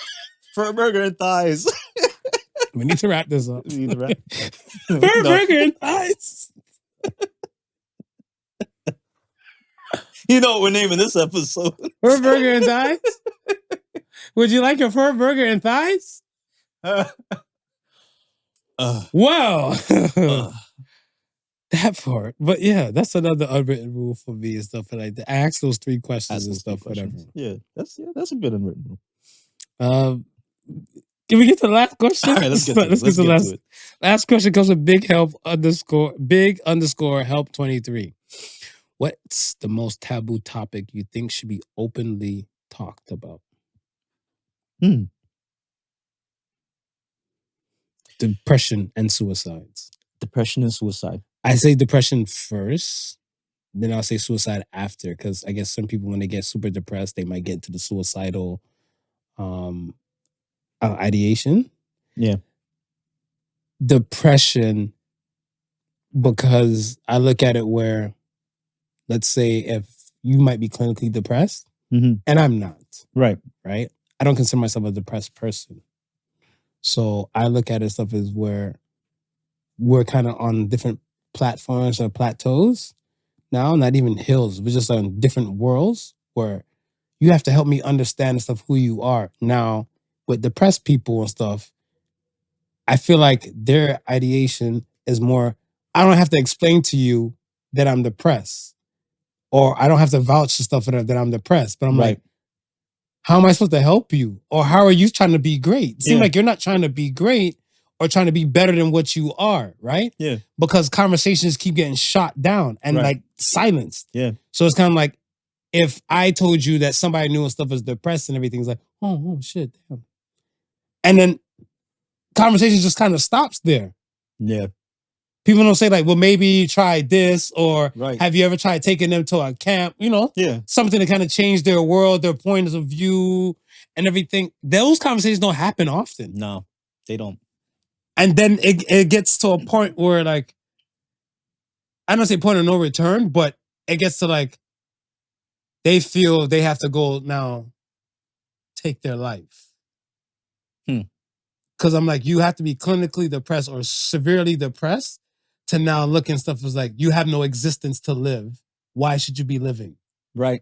Speaker 1: Fur burger and thighs.
Speaker 2: we need to wrap this up.
Speaker 1: You need to wrap-
Speaker 2: Fur
Speaker 1: No.
Speaker 2: burger and thighs.
Speaker 1: You know what we're naming this episode?
Speaker 2: Fur burger and thighs? Would you like a fur burger and thighs? Wow. That part. But yeah, that's another unwritten rule for me and stuff like that. I ask those 3 questions and stuff, whatever.
Speaker 1: Yeah, that's a good unwritten rule.
Speaker 2: Can we get to the last question?
Speaker 1: All right, let's get to it.
Speaker 2: Last question comes with big _, help 23. What's the most taboo topic you think should be openly talked about? Depression and suicides.
Speaker 1: Depression and suicide.
Speaker 2: I say depression first, then I'll say suicide after, because I guess some people, when they get super depressed, they might get to the suicidal ideation.
Speaker 1: Yeah.
Speaker 2: Depression, because I look at it where, let's say if you might be clinically depressed, and I'm not.
Speaker 1: Right.
Speaker 2: I don't consider myself a depressed person. So I look at it stuff as where we're kind of on different platforms or plateaus now, not even hills. We're just on different worlds where you have to help me understand and stuff who you are. Now, with depressed people and stuff, I feel like their ideation is more, I don't have to explain to you that I'm depressed, or I don't have to vouch for stuff that I'm depressed, but I'm like, how am I supposed to help you? Or how are you trying to be great? It seems like you're not trying to be great or trying to be better than what you are, right?
Speaker 1: Yeah.
Speaker 2: Because conversations keep getting shot down and like silenced.
Speaker 1: Yeah.
Speaker 2: So it's kind of like, if I told you that somebody knew and stuff is depressed and everything's like, oh shit, damn. And then conversation just kind of stops there.
Speaker 1: Yeah.
Speaker 2: People don't say like, well, maybe try this, or
Speaker 1: Right.
Speaker 2: have you ever tried taking them to a camp? You know, something to kind of change their world, their points of view and everything. Those conversations don't happen often.
Speaker 1: No, they don't.
Speaker 2: And then it gets to a point where like, I don't say point of no return, but it gets to like, they feel they have to go now take their life. Because I'm like, you have to be clinically depressed or severely depressed to now look and stuff as like, you have no existence to live. Why should you be living?
Speaker 1: Right.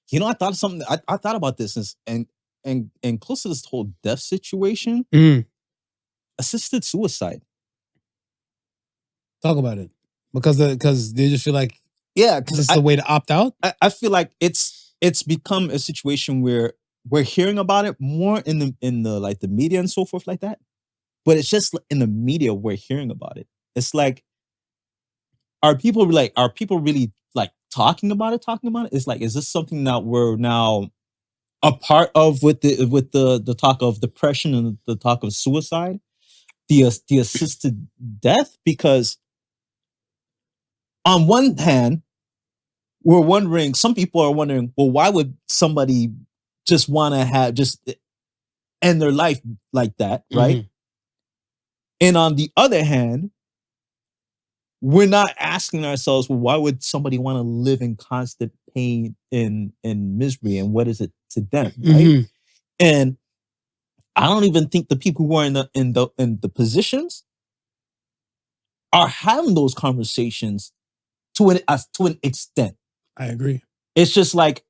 Speaker 1: You know, I thought something. I thought about this and close to this whole death situation, assisted suicide.
Speaker 2: Talk about it, because they just feel like because it's the way to opt out.
Speaker 1: I feel like it's become a situation where we're hearing about it more in the like the media and so forth like that, but it's just in the media we're hearing about it. It's like, are people really like talking about it? It's like, is this something that we're now a part of with the talk of depression and the talk of suicide, the assisted death? Because on one hand, some people are wondering, well, why would somebody just want to just end their life like that, right? And on the other hand, we're not asking ourselves, well, why would somebody want to live in constant pain and misery, and what is it to them, right? And I don't even think the people who are in the positions are having those conversations to an extent.
Speaker 2: I agree.
Speaker 1: It's just like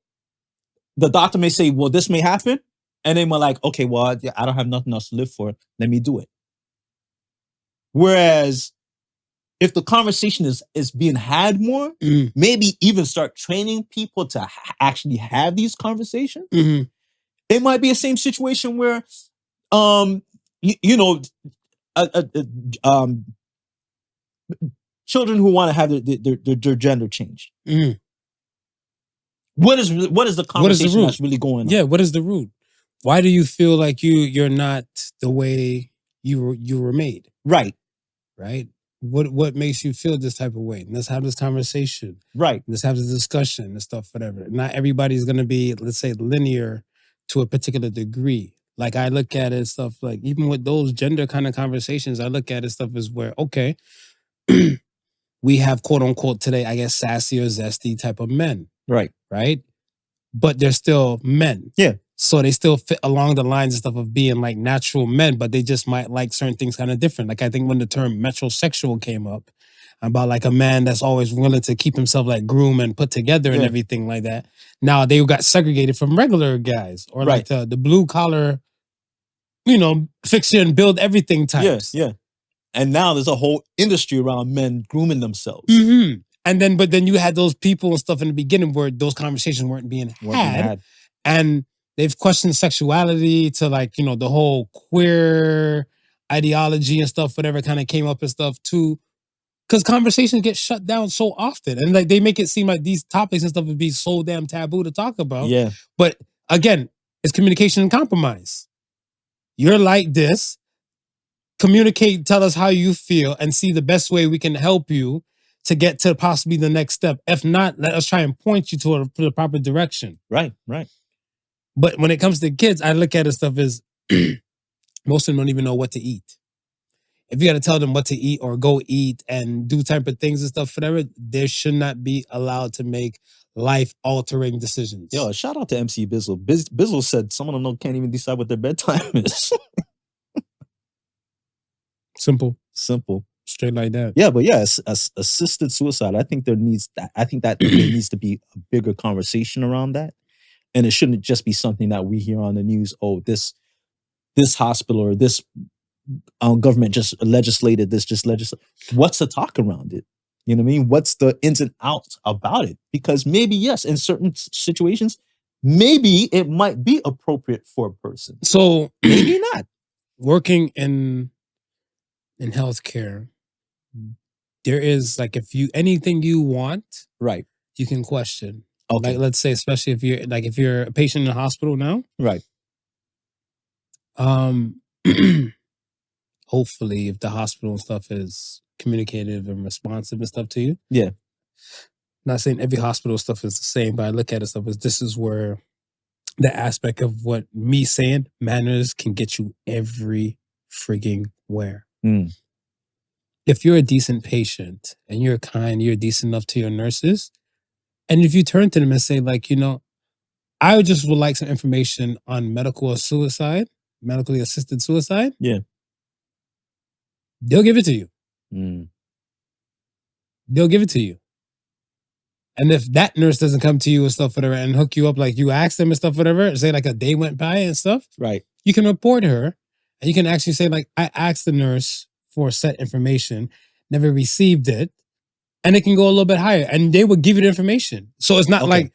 Speaker 1: the doctor may say, well, this may happen. And then we're like, okay, well, I don't have nothing else to live for. Let me do it. Whereas if the conversation is being had more, maybe even start training people to actually have these conversations, It might be the same situation where, you know, children who want to have their gender changed.
Speaker 2: Mm.
Speaker 1: What is the conversation that's really going on?
Speaker 2: Yeah, what is the root? Why do you feel like you're not the way you were made?
Speaker 1: Right.
Speaker 2: What makes you feel this type of way? And let's have this conversation.
Speaker 1: Right.
Speaker 2: Let's have this discussion and stuff, whatever. Not everybody's gonna be, let's say, linear to a particular degree. Like I look at it stuff like even with those gender kind of conversations, I look at it stuff as where, okay, we have quote unquote today, I guess, sassy or zesty type of men.
Speaker 1: Right.
Speaker 2: But they're still men.
Speaker 1: Yeah.
Speaker 2: So they still fit along the lines and stuff of being like natural men, but they just might like certain things kind of different. Like I think when the term metrosexual came up, about like a man that's always willing to keep himself like groomed and put together and everything like that. Now they got segregated from regular guys or like the blue collar, fix it and build everything types.
Speaker 1: Yeah. And now there's a whole industry around men grooming themselves.
Speaker 2: Mm-hmm. But then you had those people and stuff in the beginning where those conversations weren't being had. And they've questioned sexuality to like, the whole queer ideology and stuff, whatever kind of came up and stuff too. Because conversations get shut down so often. And like they make it seem like these topics and stuff would be so damn taboo to talk about.
Speaker 1: Yeah.
Speaker 2: But again, it's communication and compromise. You're like this. Communicate, tell us how you feel, and see the best way we can help you to get to possibly the next step. If not, let us try and point you to the proper direction.
Speaker 1: Right.
Speaker 2: But when it comes to kids, I look at it stuff as most of them don't even know what to eat. If you got to tell them what to eat or go eat and do type of things and stuff, whatever, they should not be allowed to make life-altering decisions.
Speaker 1: Yo, shout out to MC Bizzle. Bizzle said some of them can't even decide what their bedtime is.
Speaker 2: Simple. Straight like that.
Speaker 1: Yeah, but yeah, assisted suicide. I think there needs to be a bigger conversation around that. And it shouldn't just be something that we hear on the news. Oh, this hospital or this government just legislated this, What's the talk around it? You know what I mean? What's the ins and outs about it? Because maybe, yes, in certain situations, maybe it might be appropriate for a person.
Speaker 2: So
Speaker 1: maybe not.
Speaker 2: Working in healthcare, there is like anything you want,
Speaker 1: right,
Speaker 2: you can question.
Speaker 1: Okay.
Speaker 2: Like let's say, especially if you're a patient in a hospital now,
Speaker 1: right.
Speaker 2: Hopefully, if the hospital and stuff is communicative and responsive and stuff to you.
Speaker 1: Yeah.
Speaker 2: Not saying every hospital stuff is the same, but I look at it stuff as this is where the aspect of what me saying manners can get you every frigging where.
Speaker 1: Mm.
Speaker 2: If you're a decent patient and you're kind, you're decent enough to your nurses, and if you turn to them and say like, I just would like some information on medically assisted suicide.
Speaker 1: Yeah.
Speaker 2: They'll give it to you.
Speaker 1: Mm.
Speaker 2: They'll give it to you. And if that nurse doesn't come to you and stuff, whatever, and hook you up like you asked them and stuff, whatever, say like a day went by and stuff,
Speaker 1: right?
Speaker 2: You can report her and you can actually say like, I asked the nurse for set information, never received it, and it can go a little bit higher and they will give you the information. So it's not like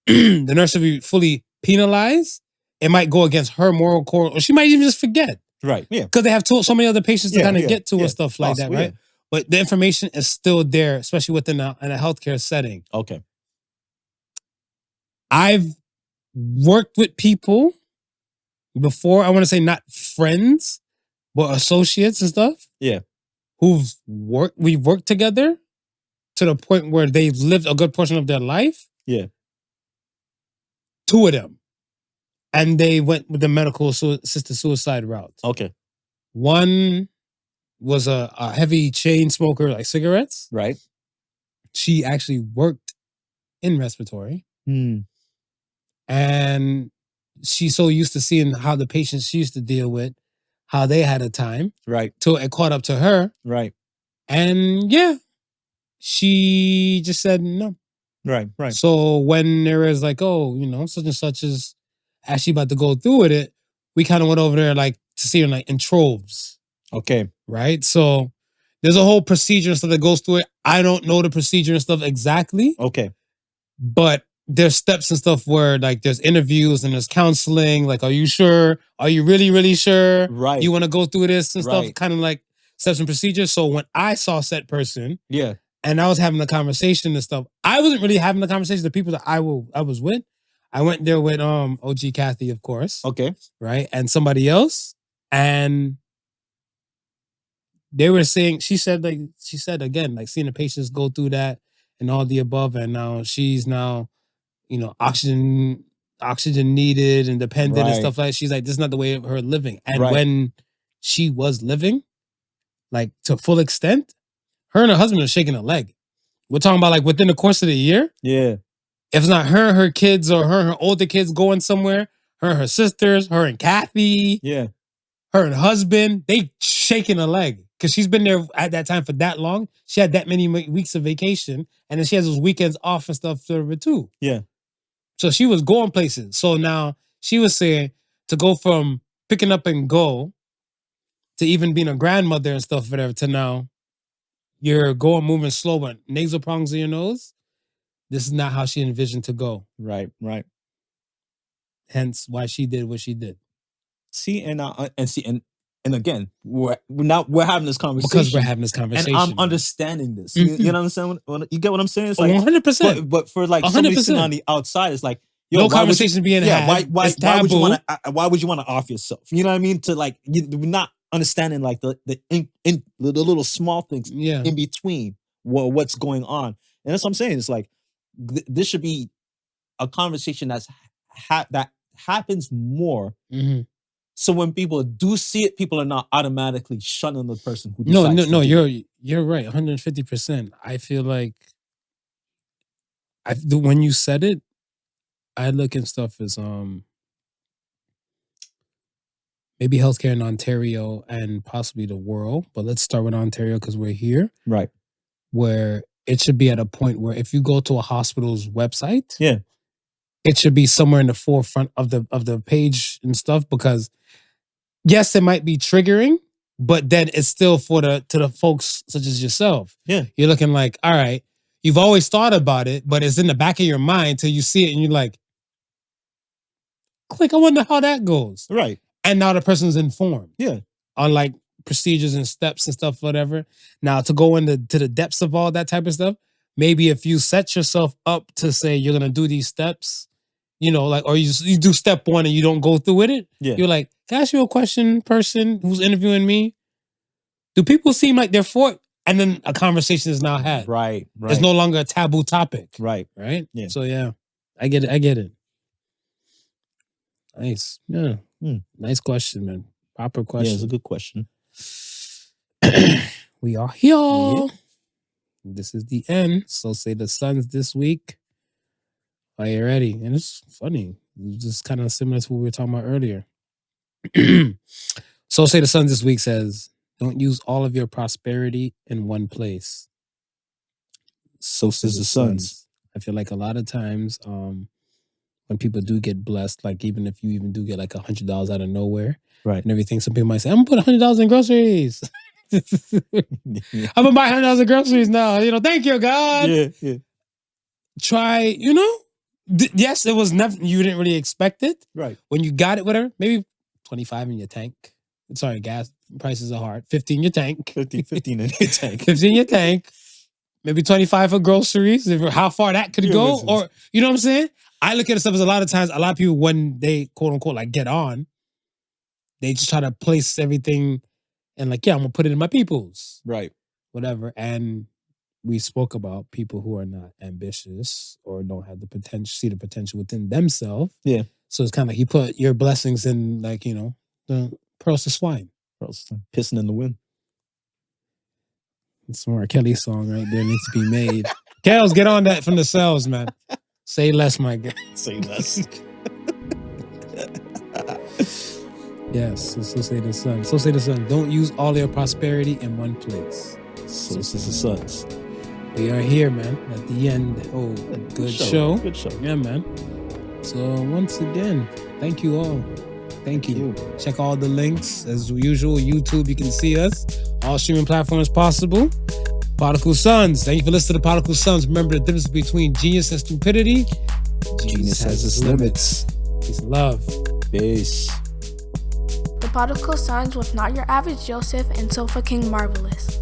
Speaker 2: the nurse will be fully penalized. It might go against her moral core, or she might even just forget.
Speaker 1: Right, yeah.
Speaker 2: Because they have so many other patients to kind of get to and stuff like that, right? Yeah. But the information is still there, especially within in a healthcare setting.
Speaker 1: Okay.
Speaker 2: I've worked with people before, I want to say not friends, but associates and stuff.
Speaker 1: Yeah.
Speaker 2: We've worked together to the point where they've lived a good portion of their life.
Speaker 1: Yeah.
Speaker 2: 2 of them. And they went with the medical assisted suicide route.
Speaker 1: Okay.
Speaker 2: One was a heavy chain smoker, like cigarettes.
Speaker 1: Right.
Speaker 2: She actually worked in respiratory.
Speaker 1: Mm.
Speaker 2: And she's so used to seeing how the patients she used to deal with, how they had a time.
Speaker 1: Right.
Speaker 2: Till it caught up to her.
Speaker 1: Right.
Speaker 2: And yeah, she just said no.
Speaker 1: Right.
Speaker 2: So when there is like, such and such is actually about to go through with it, we kind of went over there like to see her like in troves.
Speaker 1: Okay.
Speaker 2: Right? So there's a whole procedure and stuff that goes through it. I don't know the procedure and stuff exactly.
Speaker 1: Okay.
Speaker 2: But there's steps and stuff where like there's interviews and there's counseling. Like, are you sure? Are you really sure?
Speaker 1: Right.
Speaker 2: You want to go through this and stuff?
Speaker 1: Right.
Speaker 2: Kind of like steps and procedures. So when I saw said person,
Speaker 1: Yeah.
Speaker 2: and I was having a conversation and stuff, I wasn't really having the conversation. The people that I was with, I went there with OG Kathy, of course.
Speaker 1: Okay.
Speaker 2: Right, and somebody else, and they were saying, she said again, like seeing the patients go through that and all the above, and now she's oxygen needed and dependent and stuff like that. She's like, this is not the way of her living. And when she was living, like to full extent, her and her husband are shaking a leg. We're talking about like within the course of the year.
Speaker 1: Yeah.
Speaker 2: If it's not her and her kids or her and her older kids going somewhere, her and her sisters, her and Kathy, her and husband, they shaking a leg. Because she's been there at that time for that long. She had that many weeks of vacation. And then she has those weekends off and stuff too.
Speaker 1: Yeah.
Speaker 2: So she was going places. So now she was saying to go from picking up and go to even being a grandmother and stuff, whatever, to now you're moving slow, but nasal prongs in your nose. This is not how she envisioned to go.
Speaker 1: Right.
Speaker 2: Hence why she did what she did.
Speaker 1: See, and again, we're having this conversation
Speaker 2: because we're having this conversation,
Speaker 1: and I'm understanding this. You understand? You get what I'm saying? It's like
Speaker 2: 100%.
Speaker 1: But for like 100%. Somebody sitting on the outside, it's like,
Speaker 2: no conversation being had.
Speaker 1: Why would you want to off yourself? You know what I mean? To like, you're not understanding like the little small things in between what's going on, and that's what I'm saying. It's like this should be a conversation that happens more.
Speaker 2: Mm-hmm.
Speaker 1: So when people do see it, people are not automatically shunning the person who
Speaker 2: decides. No, you're right, 150%. I feel like when you said it, I look at stuff as maybe healthcare in Ontario and possibly the world, but let's start with Ontario because we're here.
Speaker 1: Right.
Speaker 2: Where it should be at a point where if you go to a hospital's website, it should be somewhere in the forefront of the page and stuff, because yes, it might be triggering, but then it's still to the folks such as yourself.
Speaker 1: Yeah.
Speaker 2: You're looking like, all right, you've always thought about it, but it's in the back of your mind till you see it and you're like, click, I wonder how that goes.
Speaker 1: Right.
Speaker 2: And now the person's informed.
Speaker 1: Yeah.
Speaker 2: On like procedures and steps and stuff, whatever. Now to go into the depths of all that type of stuff, maybe if you set yourself up to say you're going to do these steps, like, or you do step one and you don't go through with it.
Speaker 1: Yeah.
Speaker 2: You're like, can I ask you a question, person who's interviewing me? Do people seem like they're for it? And then a conversation is now had.
Speaker 1: Right.
Speaker 2: It's no longer a taboo topic.
Speaker 1: Right.
Speaker 2: Yeah. So yeah, I get it. Nice. Yeah. Nice question, man. Proper question.
Speaker 1: Yeah, it's a good question.
Speaker 2: We are here. Yeah. This is the end. So say the Suns this week. Are you ready? And it's funny. It's just kind of similar to what we were talking about earlier. So say the Suns this week says, don't use all of your prosperity in one place.
Speaker 1: So says the Suns.
Speaker 2: I feel like a lot of times when people do get blessed, like even if you even do get like $100 out of nowhere,
Speaker 1: right,
Speaker 2: and everything, some people might say, I'm gonna put $100 in groceries. I'm gonna buy $100 in groceries now. Thank you, God.
Speaker 1: Yeah.
Speaker 2: Try, yes, it was nothing. You didn't really expect it.
Speaker 1: Right.
Speaker 2: When you got it, whatever, maybe 25 in your tank. Sorry, gas prices are hard. 15 in your tank.
Speaker 1: 15 in your tank.
Speaker 2: 15 in your tank. Maybe 25 for groceries. How far that could go, or you know what I'm saying? I look at stuff as a lot of times, a lot of people, when they quote unquote like get on, they just try to place everything and like, yeah, I'm gonna put it in my people's.
Speaker 1: Right.
Speaker 2: Whatever. And we spoke about people who are not ambitious or don't have the potential, see the potential within themselves.
Speaker 1: Yeah.
Speaker 2: So it's kind of like you put your blessings in like, the pearls to swine.
Speaker 1: Pissing in the wind.
Speaker 2: It's more a Kelly song right there needs to be made. Kels, get on that from the cells, man. Say less, my guy.
Speaker 1: Say less.
Speaker 2: Yes, so say the Sun. So say the Sun. Don't use all your prosperity in one place.
Speaker 1: So says the Suns.
Speaker 2: We are here, man. At the end. Oh, good show.
Speaker 1: Good show.
Speaker 2: Yeah, man. So once again, thank you all. Thank you. Check all the links. As usual, YouTube, you can see us. All streaming platforms possible. Podical Sons. Thank you for listening to Podical Sons. Remember the difference between genius and stupidity.
Speaker 1: Genius has its limits.
Speaker 2: Peace and love.
Speaker 1: Peace.
Speaker 4: The Podical signs with not your average Joseph and Sofa King Marvelous.